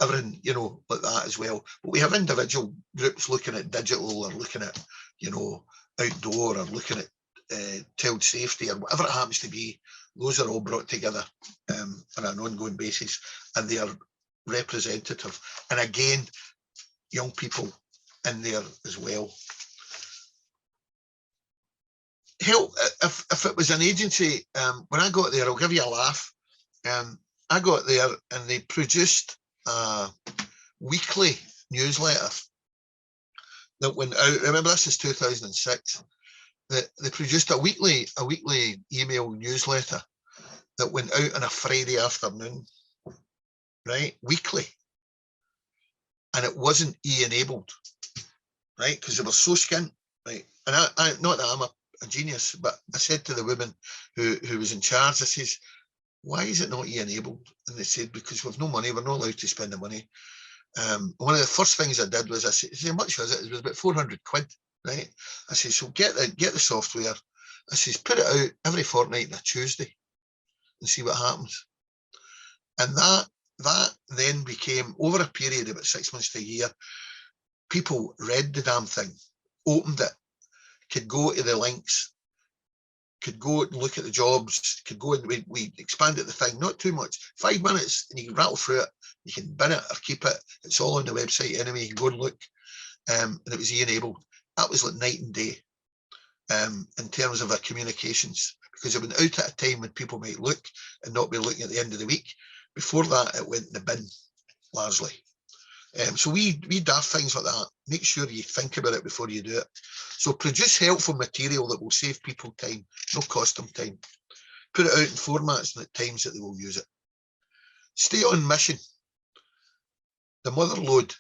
Speaker 3: Everything, you know, like that as well. But we have individual groups looking at digital, or looking at, you know, outdoor, or looking at child safety, or whatever it happens to be. Those are all brought together on an ongoing basis, and they are representative. And again, young people in there as well. Help, if it was an agency, when I got there, I'll give you a laugh. I got there and they produced a weekly newsletter that went out. Remember, this is 2006. They produced a weekly email newsletter that went out on a Friday afternoon, right? Weekly. And it wasn't e-enabled, right? Because they were so skint, right? And I not that I'm a genius, but I said to the woman who was in charge, I says, why is it not e-enabled? And they said, because we've no money, we're not allowed to spend the money. One of the first things I did was I said, how much was it? It was about 400 quid, right? I said, so get the software. I says, put it out every fortnight on a Tuesday and see what happens. And that then became, over a period of about 6 months to a year, people read the damn thing, opened it, could go to the links, could go and look at the jobs, could go and we expanded the thing, not too much, 5 minutes, and you can rattle through it, you can bin it or keep it, it's all on the website anyway, you can go and look, and it was e-enabled. That was like night and day in terms of our communications, because it went out at a time when people might look and not be looking at the end of the week. Before that, it went in the bin, largely. So we daft things like that. Make sure you think about it before you do it. So produce helpful material that will save people time, no cost them time. Put it out in formats and at times that they will use it. Stay on mission. The mother lode,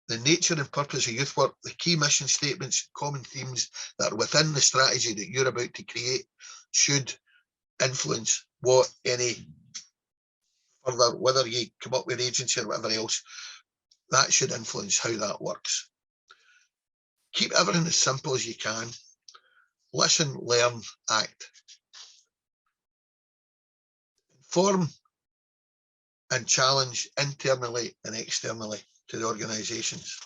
Speaker 3: the nature and purpose of youth work, the key mission statements, common themes that are within the strategy that you're about to create should influence what any further, whether you come up with agency or whatever else, that should influence how that works. Keep everything as simple as you can. Listen, learn, act. Inform and challenge internally and externally to the organisations.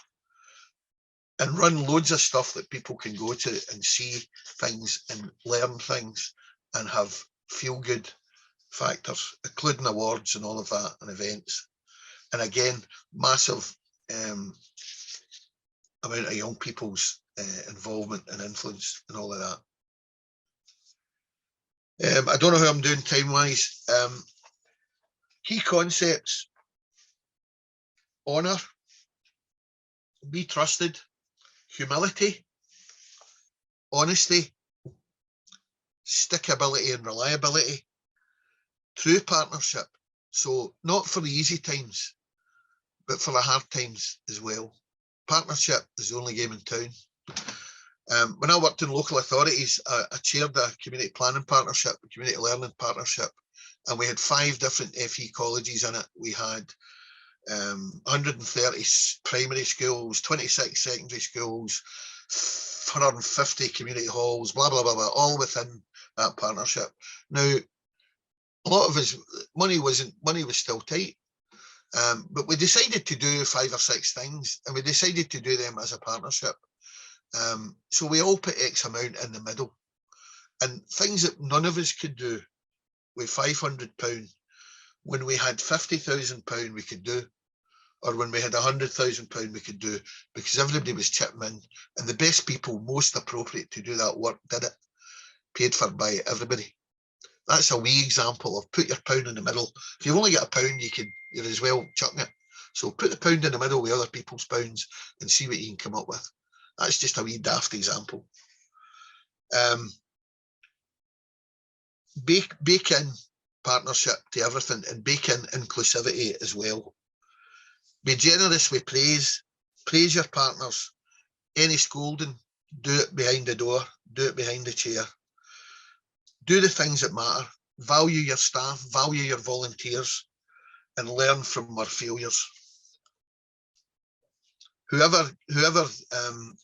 Speaker 3: And run loads of stuff that people can go to and see things and learn things and have feel-good factors, including awards and all of that and events. And again, massive amount of young people's involvement and influence and all of that. I don't know how I'm doing time-wise. Key concepts: honour, be trusted, humility, honesty, stickability and reliability, true partnership. So not for the easy times, but for the hard times as well. Partnership is the only game in town. When I worked in local authorities, I chaired a community planning partnership, a community learning partnership, and we had 5 different FE colleges in it. We had 130 primary schools, 26 secondary schools, 150 community halls, blah, blah, blah, blah, all within that partnership. Now, a lot of us, money was still tight, but we decided to do 5 or 6 things, and we decided to do them as a partnership. So we all put X amount in the middle, and things that none of us could do with £500, when we had £50,000 we could do, or when we had £100,000 we could do, because everybody was chipping in, and the best people most appropriate to do that work did it, paid for by everybody. That's a wee example of put your pound in the middle. If you've only got £1, you're as well chucking it. So put the pound in the middle with other people's pounds and see what you can come up with. That's just a wee daft example. Bake in partnership to everything, and bake in inclusivity as well. Be generous with praise. Praise your partners. Any scolding, do it behind the door, do it behind the chair. Do the things that matter. Value your staff, value your volunteers, and learn from our failures. whoever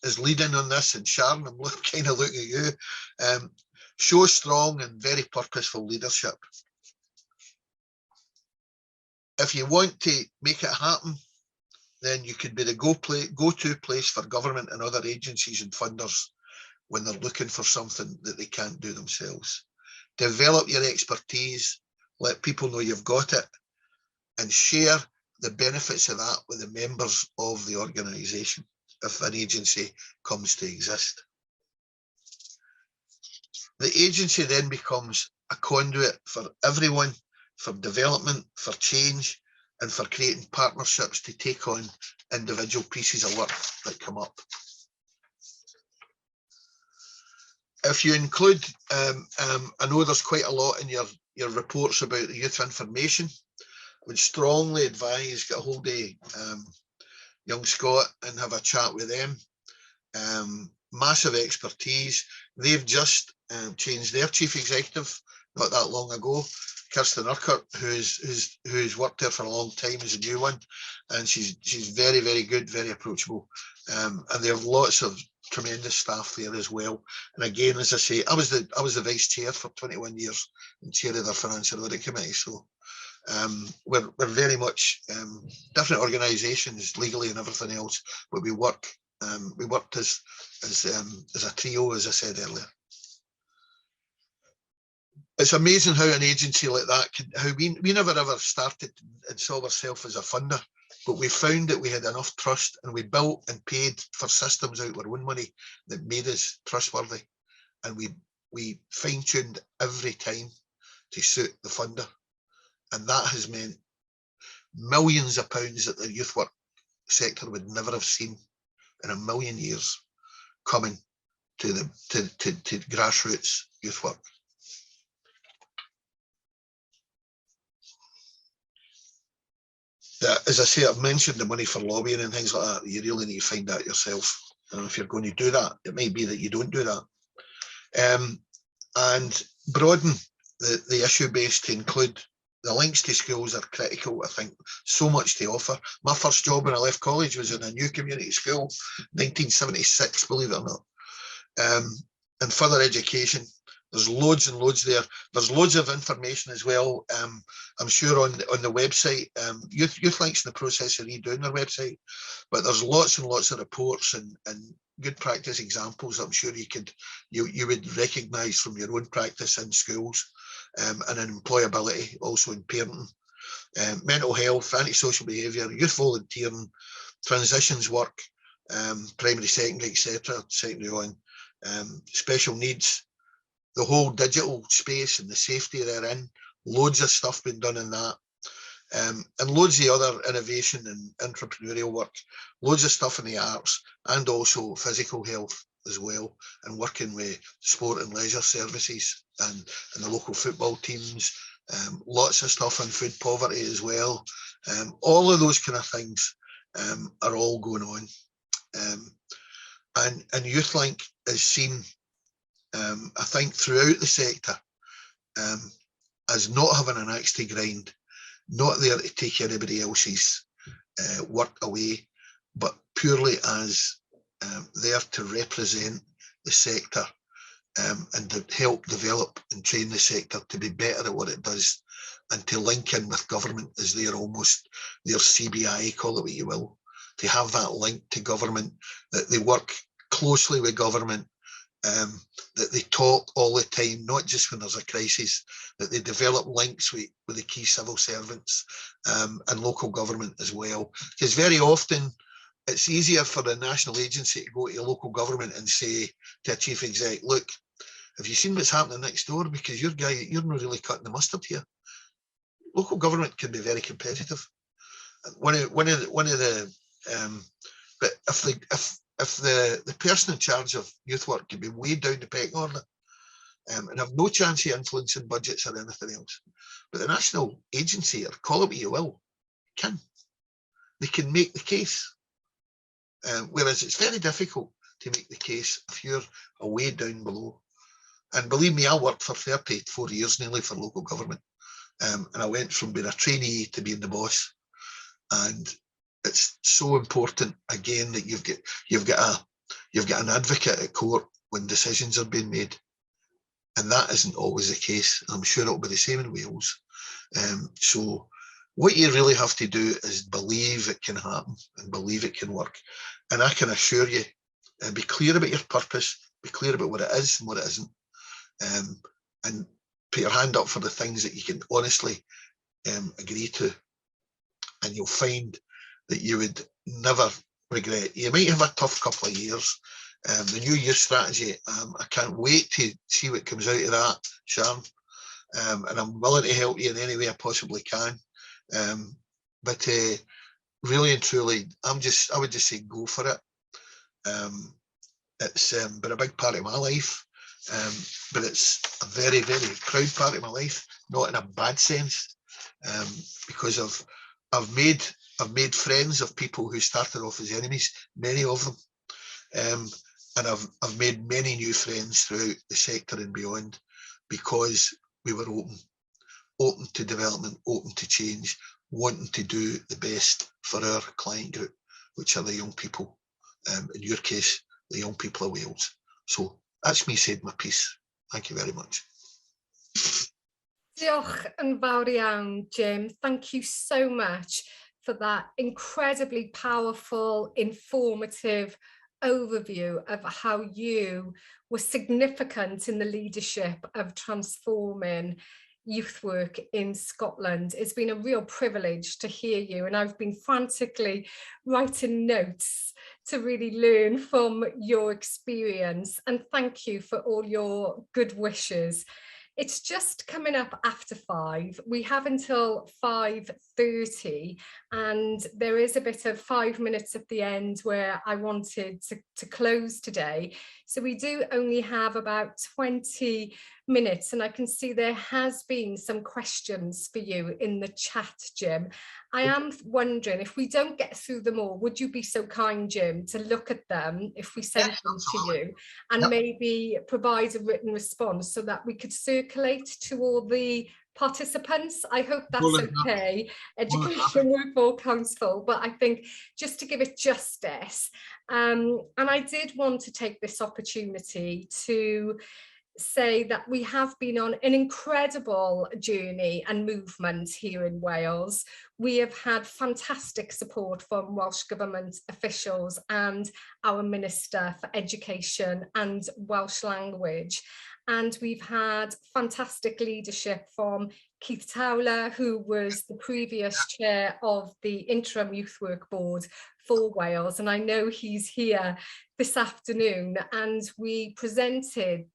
Speaker 3: is leading on this, and Sharon, I'm kind of looking at you, show strong and very purposeful leadership. If you want to make it happen, then you could be the go-to place for government and other agencies and funders when they're looking for something that they can't do themselves. Develop your expertise, let people know you've got it, and share the benefits of that with the members of the organisation if an agency comes to exist. The agency then becomes a conduit for everyone, for development, for change, and for creating partnerships to take on individual pieces of work that come up. If you include, I know there's quite a lot in your reports about the youth information. I would strongly advise get a hold of Young Scott and have a chat with them. Massive expertise. They've just changed their chief executive not that long ago. Kirsten Urquhart, who's worked there for a long time, is a new one, and she's very, very good, very approachable, and they have lots of tremendous staff there as well. And again, as I say, I was the vice chair for 21 years and chair of their financial audit committee. So we're very much different organisations legally and everything else, but we worked as a trio, as I said earlier. It's amazing how an agency like that can, how we never ever started and saw ourselves as a funder, but we found that we had enough trust and we built and paid for systems out of our own money that made us trustworthy. And we fine-tuned every time to suit the funder. And that has meant millions of pounds that the youth work sector would never have seen in a million years coming to grassroots youth work. As I say, I've mentioned the money for lobbying and things like that. You really need to find that yourself. And if you're going to do that, it may be that you don't do that. And broaden the issue base to include the links to schools are critical. I think so much to offer. My first job when I left college was in a new community school, 1976, believe it or not. And further education, there's loads and loads there. There's loads of information as well. I'm sure on the website, YouthLink's in the process of redoing their website, but there's lots and lots of reports and good practice examples. I'm sure you would recognise from your own practice in schools, and in employability, also in parenting, mental health, antisocial behaviour, youth volunteering, transitions work, primary, secondary, etc., secondary on, special needs. The whole digital space and the safety therein, loads of stuff been done in that, and loads of other innovation and entrepreneurial work, loads of stuff in the arts and also physical health as well, and working with sport and leisure services and the local football teams, lots of stuff on food poverty as well. All of those kind of things are all going on, and YouthLink is seen, I think, throughout the sector as not having an axe to grind, not there to take anybody else's work away, but purely as there to represent the sector and to help develop and train the sector to be better at what it does, and to link in with government as their almost their CBI, call it what you will, to have that link to government, that they work closely with government, that they talk all the time, not just when there's a crisis, that they develop links with the key civil servants and local government as well. Because very often it's easier for a national agency to go to a local government and say to a chief exec, look, have you seen what's happening next door? Because you're not really cutting the mustard here. Local government can be very competitive. One of the but if the person in charge of youth work can be way down the pecking order and have no chance of influencing budgets or anything else, but the national agency, or call it what you will, they can make the case. Whereas it's very difficult to make the case if you're a way down below. And believe me, I worked for 34 years nearly for local government, and I went from being a trainee to being the boss. And it's so important again that you've got an advocate at court when decisions are being made, and that isn't always the case. I'm sure it'll be the same in Wales. So what you really have to do is believe it can happen and believe it can work. And I can assure you, be clear about your purpose, be clear about what it is and what it isn't, and put your hand up for the things that you can honestly agree to, and you'll find that you would never regret. You might have a tough couple of years. The new year strategy, I can't wait to see what comes out of that, Sharon. And I'm willing to help you in any way I possibly can. But really and truly, I would just say go for it. It's been a big part of my life, but it's a very, very proud part of my life, not in a bad sense, because I've made friends of people who started off as enemies, many of them, and I've made many new friends throughout the sector and beyond, because we were open to development, open to change, wanting to do the best for our client group, which are the young people, in your case, the young people of Wales. So that's me said my piece. Thank you very much.
Speaker 2: Diolch yn fawr iawn, Jim. Thank you so much for that incredibly powerful, informative overview of how you were significant in the leadership of transforming youth work in Scotland. It's been a real privilege to hear you, and I've been frantically writing notes to really learn from your experience, and thank you for all your good wishes. It's just coming up after 5. We have until 5:30, and there is a bit of 5 minutes at the end where I wanted to close today. So we do only have about 20 minutes, and I can see there has been some questions for you in the chat, Jim. I am wondering, if we don't get through them all, would you be so kind, Jim, to look at them if we send them to you, and maybe provide a written response so that we could circulate to all the participants? I hope that's okay, Education Workforce Council, but I think just to give it justice, and I did want to take this opportunity to say that we have been on an incredible journey and movement here in Wales. We have had fantastic support from Welsh Government officials and our Minister for Education and Welsh Language. And we've had fantastic leadership from Keith Towler, who was the previous chair of the Interim Youth Work Board for Wales. And I know he's here this afternoon, and we presented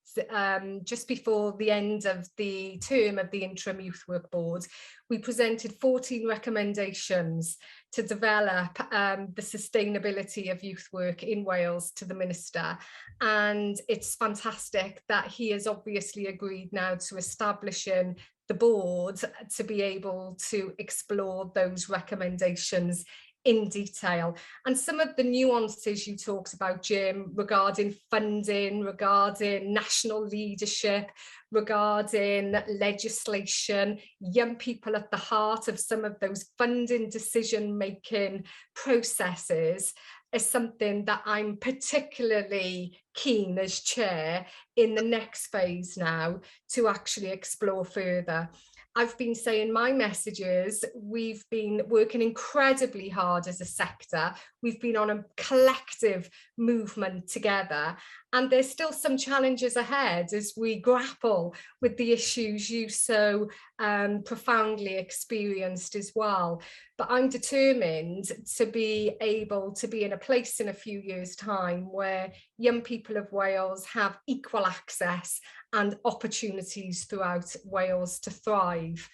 Speaker 2: just before the end of the term of the Interim Youth Work Board, we presented 14 recommendations to develop the sustainability of youth work in Wales to the Minister. And it's fantastic that he has obviously agreed now to establishing the board to be able to explore those recommendations in detail. And some of the nuances you talked about, Jim, regarding funding, regarding national leadership, regarding legislation, young people at the heart of some of those funding decision-making processes, is something that I'm particularly keen as chair in the next phase now to actually explore further. I've been saying my messages, we've been working incredibly hard as a sector. We've been on a collective movement together, and there's still some challenges ahead as we grapple with the issues you so profoundly experienced as well. But I'm determined to be able to be in a place in a few years' time where young people of Wales have equal access and opportunities throughout Wales to thrive.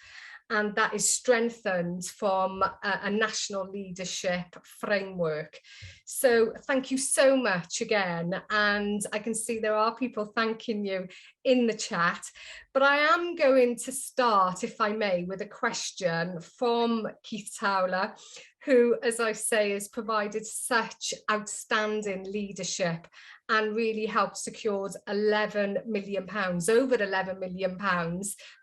Speaker 2: And that is strengthened from a national leadership framework. So thank you so much again. And I can see there are people thanking you in the chat, but I am going to start, if I may, with a question from Keith Towler, who, as I say, has provided such outstanding leadership and really helped secure £11 million, over £11 million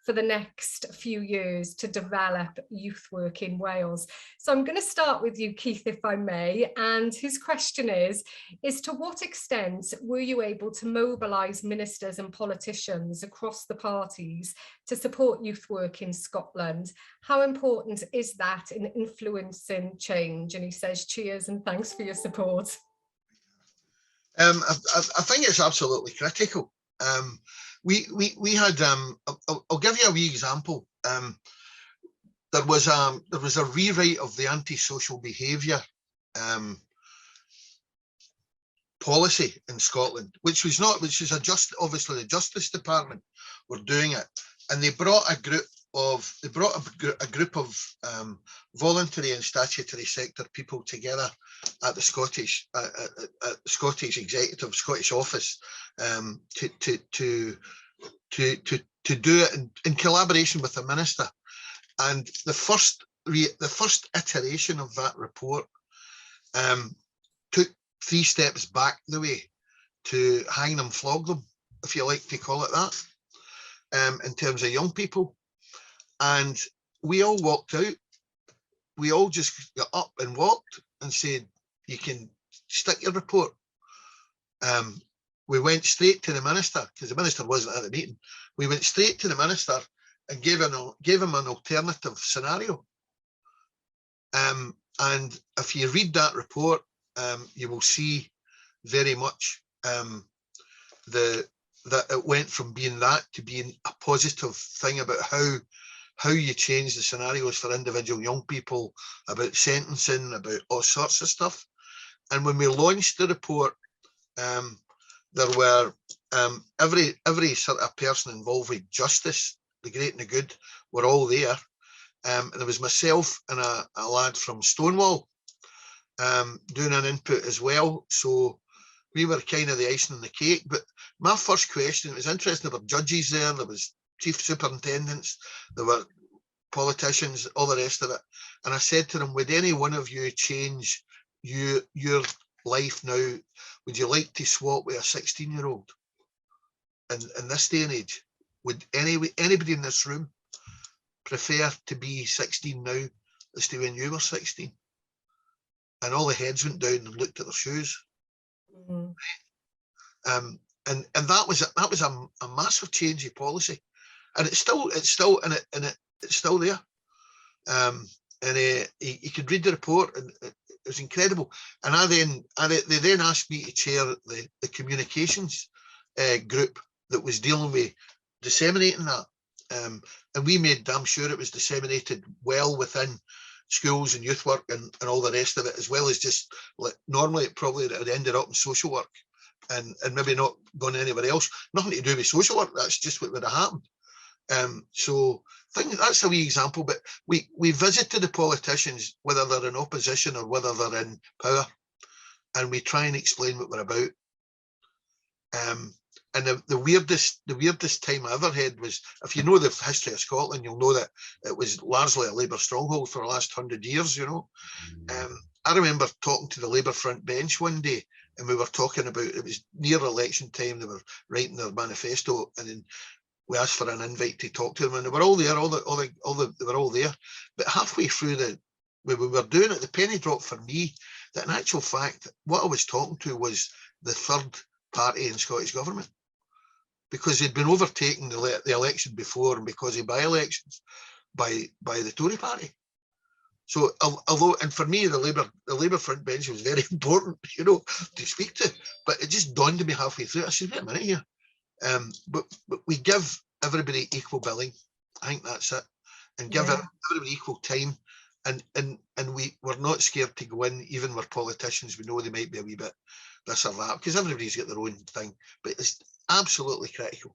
Speaker 2: for the next few years to develop youth work in Wales. So I'm going to start with you, Keith, if I may, and his question is to what extent were you able to mobilise ministers and politicians across the parties to support youth work in Scotland? How important is that in influencing change? And he says, cheers and thanks for your support.
Speaker 3: I think it's absolutely critical. We had, I'll give you a wee example. There was a rewrite of the antisocial behaviour policy in Scotland, which is obviously the Justice Department were doing it, and they brought a group of voluntary and statutory sector people together at the Scottish Scottish office to do it in collaboration with the minister. And the first iteration of that report took 3 steps back the way to hang them, flog them, if you like to call it that, in terms of young people. And we all walked out. We all just got up and walked and said, you can stick your report. We went straight to the minister, because the minister wasn't at the meeting. We went straight to the minister and gave him an alternative scenario. And if you read that report, you will see very much that it went from being that to being a positive thing about how you change the scenarios for individual young people, about sentencing, about all sorts of stuff. And when we launched the report, there were every sort of person involved with justice, the great and the good, were all there. And there was myself and a lad from Stonewall doing an input as well. So we were kind of the icing on the cake. But my first question, it was interesting, there were judges there was chief superintendents, there were politicians, all the rest of it. And I said to them, would any one of you change your life now? Would you like to swap with a 16-year-old? And in this day and age, would anybody in this room prefer to be 16 now as to when you were 16? And all the heads went down and looked at their shoes. Mm-hmm. And that was a massive change of policy, and it's still there. And you could read the report, and it was incredible. And they then asked me to chair the communications group that was dealing with disseminating that. And we made damn sure it was disseminated well within schools and youth work and all the rest of it, as well as just like normally it probably had ended up in social work and maybe not gone anywhere else. Nothing to do with social work, that's just what would have happened. So I think that's a wee example, but we visited the politicians, whether they're in opposition or whether they're in power, and we try and explain what we're about. And the weirdest time I ever had was, if you know the history of Scotland, you'll know that it was largely a Labour stronghold for the last 100 years, you know. I remember talking to the Labour front bench one day, and we were talking about, it was near election time, they were writing their manifesto, and then we asked for an invite to talk to them, and they were all there, they were all there. But halfway through when we were doing it, the penny dropped for me that in actual fact, what I was talking to was the third party in Scottish government, because they'd been overtaken the election before, and because of by-elections by the Tory party. So although, and for me, the Labour front bench was very important, you know, to speak to, but it just dawned on me halfway through. I said, wait a minute here. But we give everybody equal billing. I think that's it. And give everybody equal time. And we're not scared to go in, even with politicians. We know they might be a wee bit this or that, because everybody's got their own thing. But it's absolutely critical.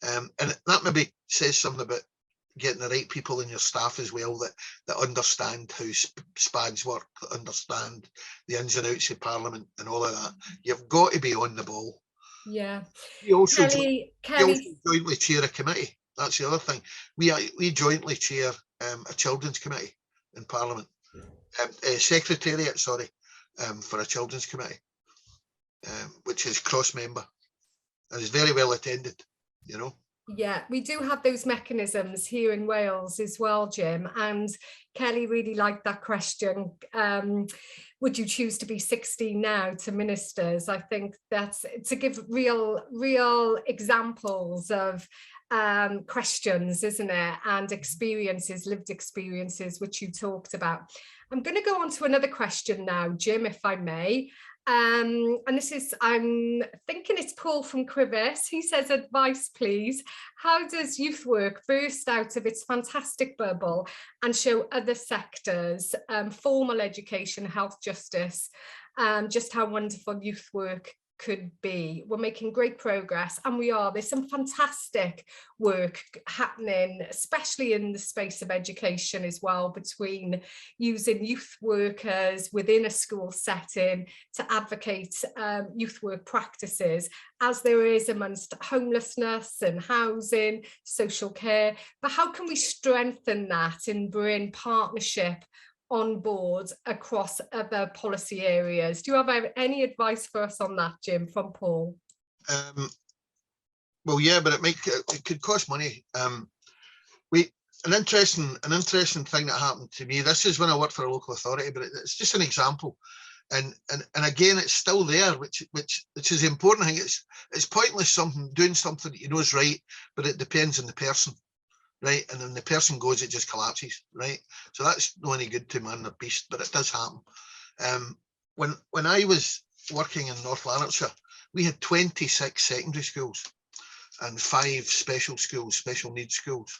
Speaker 3: And that maybe says something about getting the right people in your staff as well, that understand how SPADs work, that understand the ins and outs of Parliament and all of that. You've got to be on the ball.
Speaker 2: Yeah.
Speaker 3: We also
Speaker 2: Kelly,
Speaker 3: jointly chair a committee. That's the other thing. We jointly chair a children's committee in Parliament, secretariat, sorry, for a children's committee. which is cross-member, and is very well attended, you know.
Speaker 2: Yeah, we do have those mechanisms here in Wales as well, Jim, and Kelly really liked that question. Would you choose to be 16 now to ministers? I think that's to give real examples of questions, isn't it? And experiences, lived experiences, which you talked about. I'm going to go on to another question now, Jim, if I may. And this is, I'm thinking it's Paul from Crivus. He says, advice, please. How does youth work burst out of its fantastic bubble and show other sectors, formal education, health, justice, just how wonderful youth work could be? We're making great progress, and we are. There's some fantastic work happening, especially in the space of education as well, between using youth workers within a school setting to advocate youth work practices, as there is amongst homelessness and housing, social care. But how can we strengthen that and bring partnership on board across other policy areas? Do you have any advice for us on that, Jim, from Paul?
Speaker 3: Well, yeah, but it could cost money. An interesting thing that happened to me. This is when I worked for a local authority, but it's just an example. And again, it's still there, which is important. I think it's pointless doing something that you know is right, but it depends on the person. Right, and then the person goes, it just collapses, right? So that's not any good to man or beast, but it does happen. When I was working in North Lanarkshire, we had 26 secondary schools and 5 special schools, special needs schools.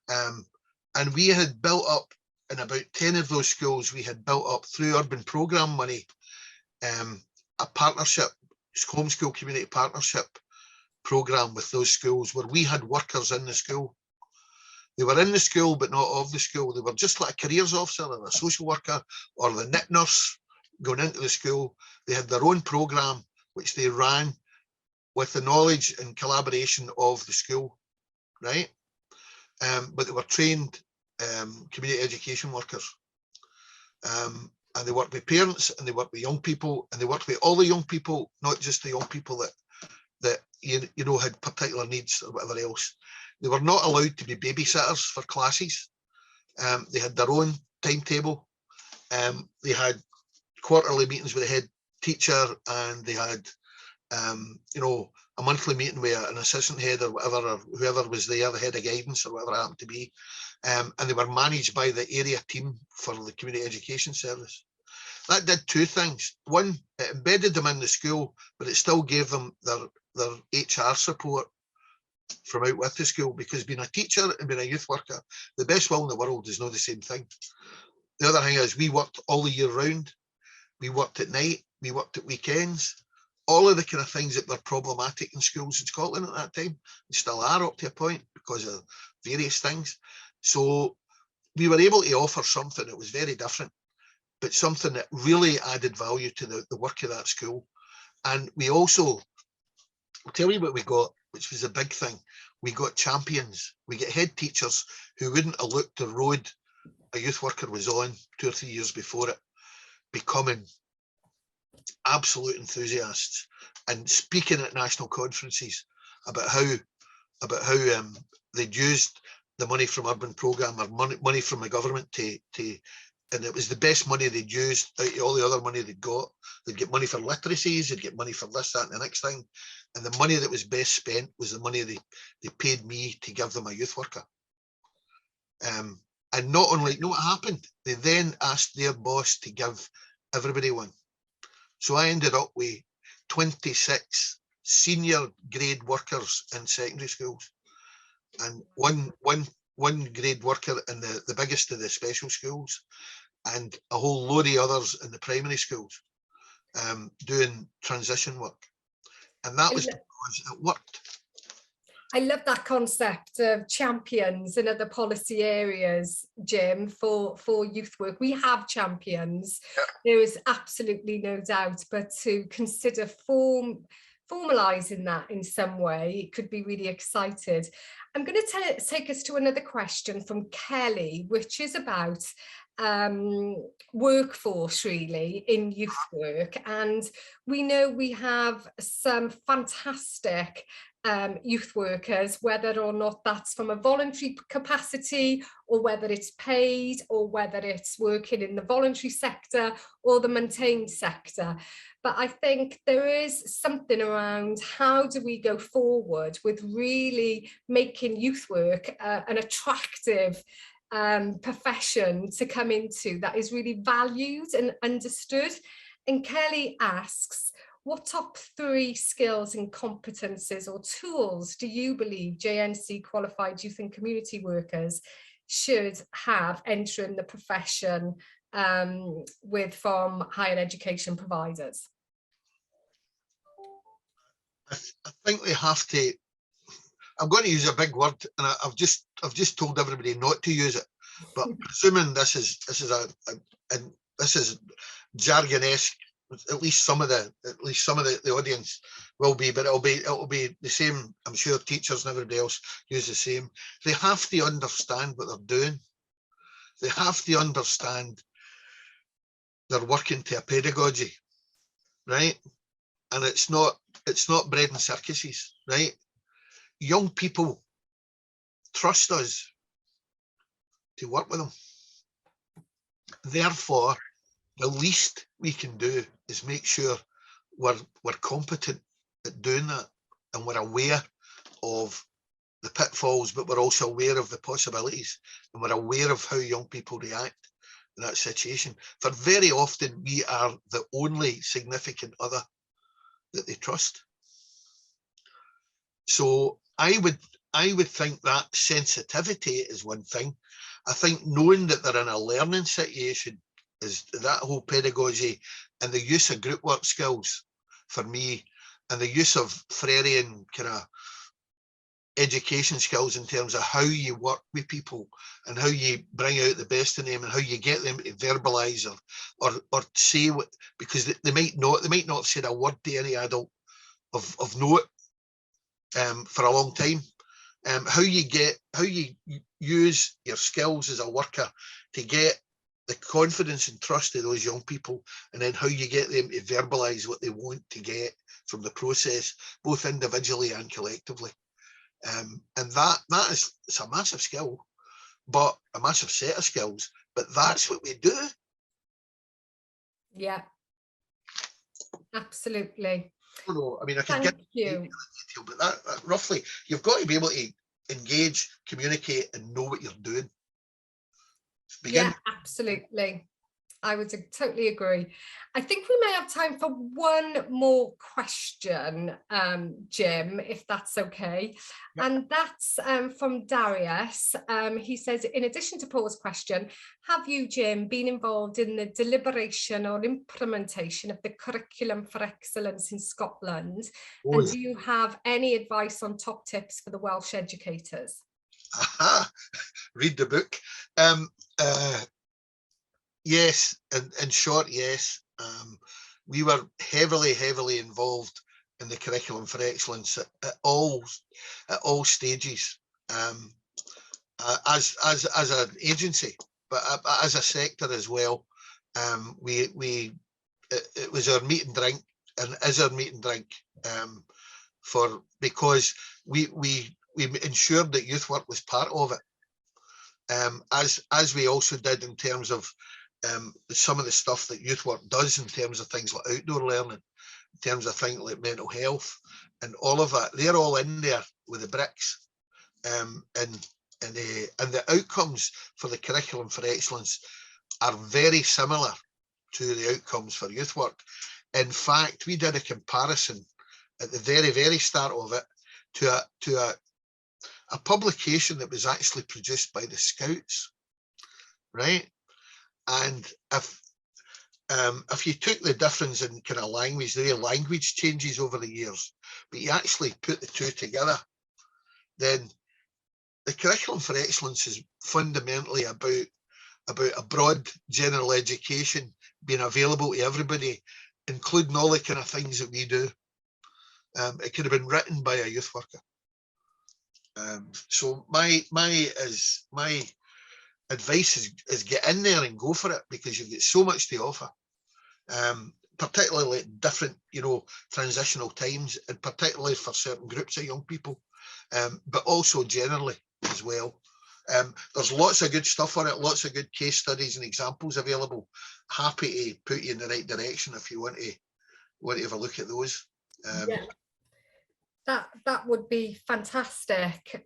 Speaker 3: And we had built up, in about 10 of those schools, we had built up through urban programme money, a partnership, homeschool community partnership programme with those schools, where we had workers in the school. They were in the school, but not of the school. They were just like a careers officer or a social worker or the knit nurse going into the school. They had their own programme, which they ran with the knowledge and collaboration of the school, right? But they were trained community education workers. And they worked with parents, and they worked with young people, and they worked with all the young people, not just the young people that you know had particular needs or whatever else. They were not allowed to be babysitters for classes. They had their own timetable. They had quarterly meetings with the head teacher, and they had, you know, a monthly meeting with an assistant head or whatever, or whoever was there, the head of guidance or whatever it happened to be. And they were managed by the area team for the community education service. That did 2 things. One, it embedded them in the school, but it still gave them their HR support from out with the school, because being a teacher and being a youth worker, the best will in the world is not the same thing. The other thing is we worked all the year round. We worked at night, we worked at weekends, all of the kind of things that were problematic in schools in Scotland at that time, and still are up to a point because of various things. So we were able to offer something that was very different, but something that really added value to the work of that school. And we also, I'll tell you what we got, which was a big thing. We got champions. We get head teachers who wouldn't have looked the road a youth worker was on 2 or 3 years before it, becoming absolute enthusiasts and speaking at national conferences about how they'd used the money from urban programme or money from the government and it was the best money they'd used out of all the other money they'd got. They'd get money for literacies, they'd get money for this, that, and the next thing. And the money that was best spent was the money they paid me to give them a youth worker. And not only, know what happened? They then asked their boss to give everybody one. So I ended up with 26 senior grade workers in secondary schools, and one grade worker in the biggest of the special schools, and a whole load of others in the primary schools, doing transition work. And that was because it worked.
Speaker 2: I love that concept of champions in other policy areas, Jim, for youth work. We have champions, there is absolutely no doubt, but to consider formalising that in some way could be really excited. I'm going to take us to another question from Kelly, which is about workforce really in youth work. And we know we have some fantastic youth workers, whether or not that's from a voluntary capacity, or whether it's paid, or whether it's working in the voluntary sector or the maintained sector. But I think there is something around how do we go forward with really making youth work an attractive profession to come into that is really valued and understood. And Kelly asks, what top 3 skills and competences or tools do you believe JNC qualified youth and community workers should have entering the profession from higher education providers?
Speaker 3: I think they have to. I'm going to use a big word, and I've just told everybody not to use it. But presuming this is jargon-esque, at least some of the audience will be, but it'll be the same. I'm sure teachers and everybody else use the same. They have to understand what they're doing. They have to understand they're working to a pedagogy, right? And it's not bread and circuses, right? Young people trust us to work with them. Therefore, the least we can do is make sure we're competent at doing that, and we're aware of the pitfalls, but we're also aware of the possibilities, and we're aware of how young people react in that situation. For very often, we are the only significant other that they trust. So I would think that sensitivity is one thing. I think knowing that they're in a learning situation is that whole pedagogy, and the use of group work skills for me, and the use of Freudian kind of education skills in terms of how you work with people and how you bring out the best in them and how you get them to verbalise or say what, because they might not have said a word to any adult of note for a long time. How you use your skills as a worker to get the confidence and trust of those young people, and then how you get them to verbalise what they want to get from the process, both individually and collectively. And that is, it's a massive skill, but a massive set of skills, but that's what we do.
Speaker 2: Yeah, absolutely.
Speaker 3: I mean, I can get detail, but that roughly, you've got to be able to engage, communicate, and know what you're doing.
Speaker 2: Yeah, absolutely. I would totally agree. I think we may have time for one more question, Jim, if that's okay. Yep. And that's from Darius. He says, in addition to Paul's question, have you, Jim, been involved in the deliberation or implementation of the curriculum for excellence in Scotland? Oh, and do you have any advice on top tips for the Welsh educators?
Speaker 3: Aha, read the book. Yes, in short, yes. We were heavily involved in the curriculum for excellence at all stages, as an agency, but as a sector as well. It was our meat and drink, and is our meat and drink, because we ensured that youth work was part of it, as we also did in terms of some of the stuff that youth work does in terms of things like outdoor learning, in terms of things like mental health and all of that. They're all in there with the bricks, and the outcomes for the curriculum for excellence are very similar to the outcomes for youth work. In fact, we did a comparison at the very start of it to a publication that was actually produced by the Scouts, right? And if you took the difference in kind of language, the language changes over the years, but you actually put the two together, then the curriculum for excellence is fundamentally about a broad general education being available to everybody, including all the kind of things that we do. It could have been written by a youth worker. So my advice is get in there and go for it, because you've got so much to offer, particularly at different, transitional times, and particularly for certain groups of young people, but also generally as well. There's lots of good stuff on it, lots of good case studies and examples available. Happy to put you in the right direction if you want to have a look at those.
Speaker 2: Yeah. That would be fantastic,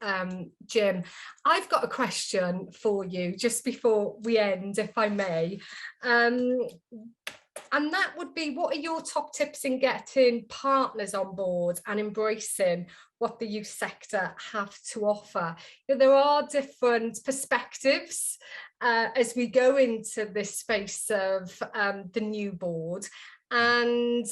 Speaker 2: Jim. I've got a question for you just before we end, if I may. And that would be, what are your top tips in getting partners on board and embracing what the youth sector have to offer? There are different perspectives as we go into this space of the new board, and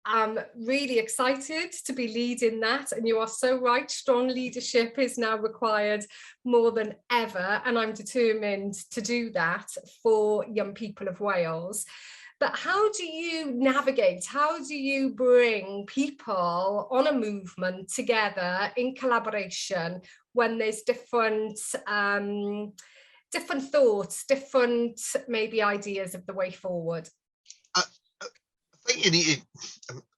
Speaker 2: I'm really excited to be leading that, and you are so right, strong leadership is now required more than ever, and I'm determined to do that for young people of Wales. But how do you navigate, how do you bring people on a movement together in collaboration when there's different thoughts, different maybe ideas of the way forward?
Speaker 3: I think you need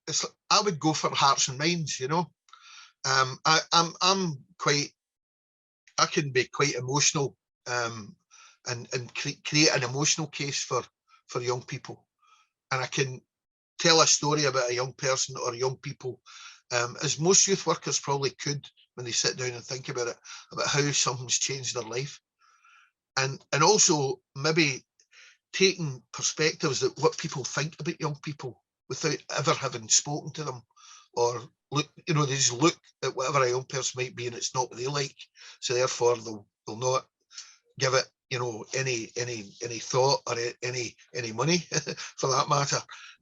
Speaker 3: to, I would go for hearts and minds, I can be quite emotional and create an emotional case for young people. And I can tell a story about a young person or young people, as most youth workers probably could when they sit down and think about it, about how something's changed their life. And also maybe taking perspectives that what people think about young people without ever having spoken to them, or look, they just look at whatever a young person might be and it's not what they like, so therefore they'll not give it any thought or any money for that matter.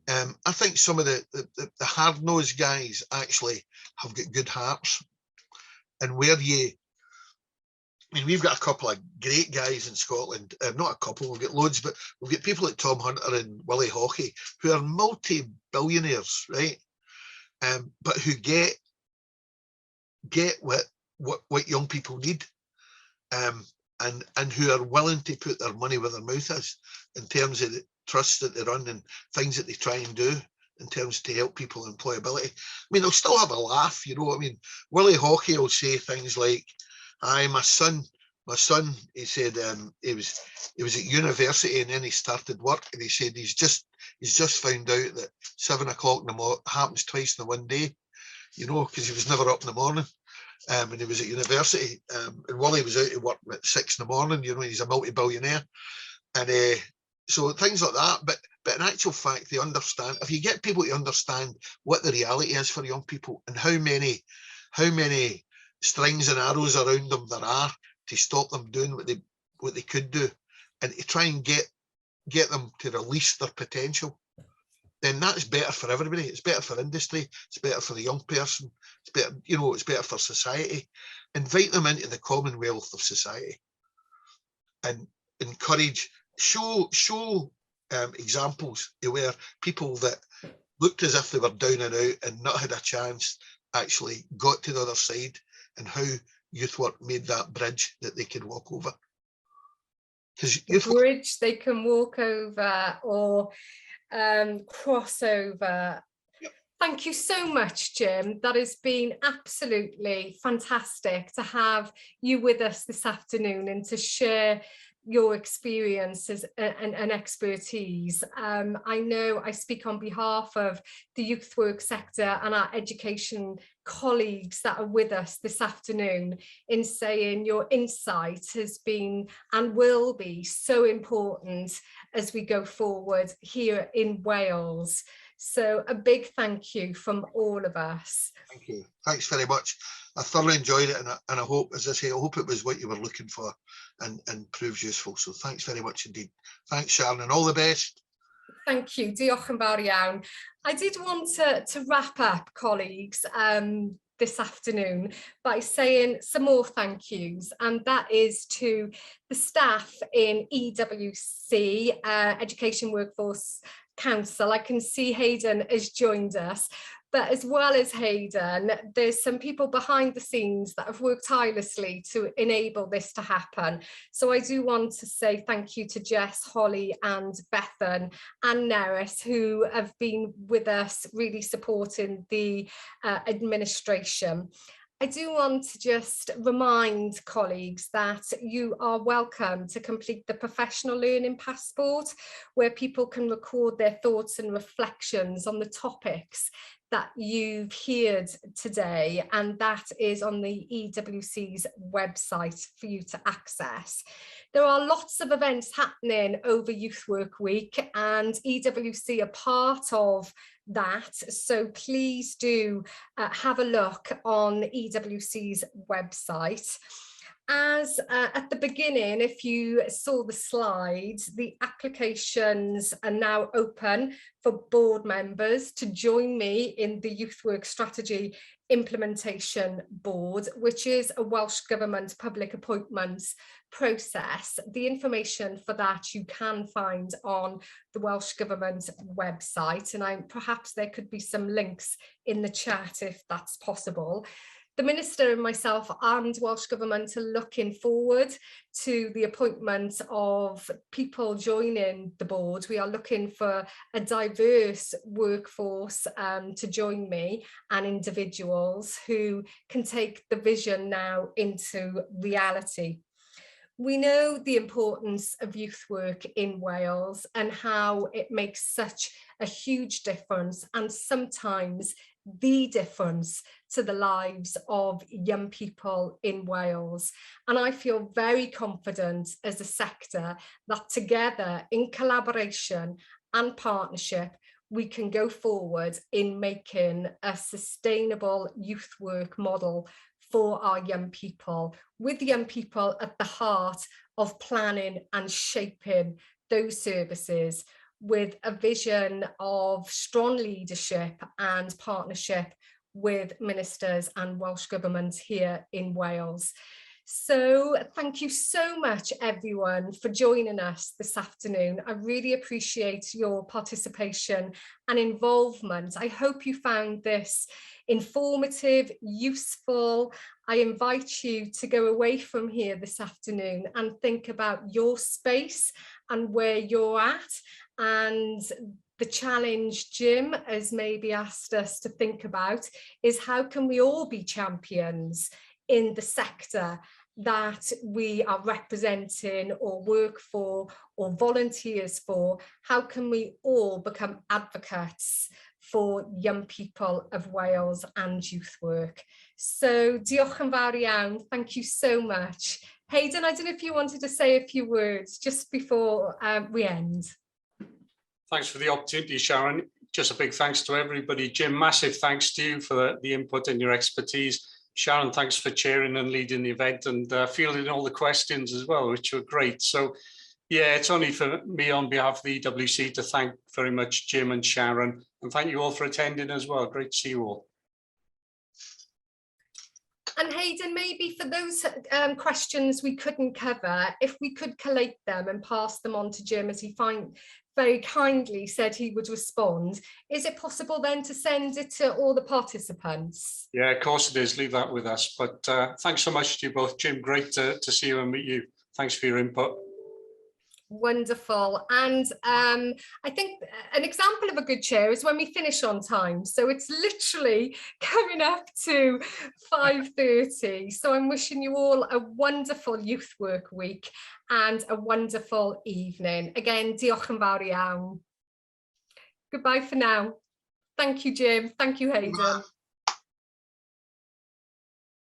Speaker 3: I think some of the hard-nosed guys actually have got good hearts, and where we've got a couple of great guys in Scotland, not a couple, we've got loads, but we've got people like Tom Hunter and Willie Hawkey who are multi-billionaires, right? But who get what young people need, and who are willing to put their money where their mouth is in terms of the trusts that they run and things that they try and do in terms to help people employability. I mean, they'll still have a laugh, Willie Hawkey will say things like, my son, he said, he was at university and then he started work, and he said he's just found out that 7 o'clock in the morning happens twice in one day, because he was never up in the morning, and he was at university, and Willie was out of work at 6 in the morning, he's a multi-billionaire, and so things like that. But in actual fact, they understand, if you get people to understand what the reality is for young people and how many strings and arrows around them there are to stop them doing what they could do, and to try and get them to release their potential, then that's better for everybody. It's better for industry, it's better for the young person, it's better, it's better for society. Invite them into the commonwealth of society and encourage, show examples where people that looked as if they were down and out and not had a chance actually got to the other side, and how youth work made that bridge that they could walk over.
Speaker 2: Bridge they can walk over or cross over.
Speaker 3: Yep.
Speaker 2: Thank you so much, Jim. That has been absolutely fantastic to have you with us this afternoon and to share your experiences and expertise. I know I speak on behalf of the youth work sector and our education colleagues that are with us this afternoon in saying your insight has been and will be so important as we go forward here in Wales. So a big thank you from all of us.
Speaker 3: Thank you. Thanks very much. I thoroughly enjoyed it, and I hope, as I say, I hope it was what you were looking for and proves useful. So thanks very much indeed. Thanks, Sharon, and all the best.
Speaker 2: Thank you. Diolch yn fawr iawn. I did want to wrap up, colleagues, this afternoon by saying some more thank yous, and that is to the staff in EWC, Education Workforce Council. I can see Hayden has joined us. But as well as Hayden, there's some people behind the scenes that have worked tirelessly to enable this to happen. So I do want to say thank you to Jess, Holly and Bethan and Neris, who have been with us really supporting the administration. I do want to just remind colleagues that you are welcome to complete the professional learning passport, where people can record their thoughts and reflections on the topics that you've heard today, and that is on the EWC's website for you to access. There are lots of events happening over Youth Work Week, and EWC are part of that, so please do have a look on EWC's website. As at the beginning, if you saw the slides, the applications are now open for board members to join me in the Youth Work Strategy Implementation Board, which is a Welsh Government public appointments process. The information for that you can find on the Welsh Government website, and perhaps there could be some links in the chat if that's possible. The Minister and myself and Welsh Government are looking forward to the appointment of people joining the board. We are looking for a diverse workforce to join me, and individuals who can take the vision now into reality. We know the importance of youth work in Wales and how it makes such a huge difference, and sometimes the difference to the lives of young people in Wales. And I feel very confident as a sector that together, in collaboration and partnership, we can go forward in making a sustainable youth work model for our young people, with young people at the heart of planning and shaping those services, with a vision of strong leadership and partnership with ministers and Welsh Government here in Wales. So thank you so much, everyone, for joining us this afternoon. I really appreciate your participation and involvement. I hope you found this informative, useful. I invite you to go away from here this afternoon and think about your space and where you're at. And the challenge Jim has maybe asked us to think about is, how can we all be champions in the sector that we are representing or work for or volunteers for? How can we all become advocates for young people of Wales and youth work? So diolch yn fawr iawn. Thank you so much. Hayden, I don't know if you wanted to say a few words just before we end.
Speaker 1: Thanks for the opportunity, Sharon. Just a big thanks to everybody. Jim, massive thanks to you for the input and your expertise. Sharon, thanks for chairing and leading the event and fielding all the questions as well, which were great. So yeah, it's only for me on behalf of the EWC to thank very much Jim and Sharon, and thank you all for attending as well. Great to see you all.
Speaker 2: And Hayden, maybe for those questions we couldn't cover, if we could collate them and pass them on to Jim, as he very kindly said he would respond. Is it possible then to send it to all the participants? Yeah, of course it is. Leave that with us. But thanks so much to you both. Jim, great to see you and meet you. Thanks for your input. Wonderful. And I think an example of a good chair is when we finish on time. So it's literally coming up to 5:30. So I'm wishing you all a wonderful Youth Work Week and a wonderful evening. Again, diolch yn fawr iawn. Goodbye for now. Thank you, Jim. Thank you, Hayden.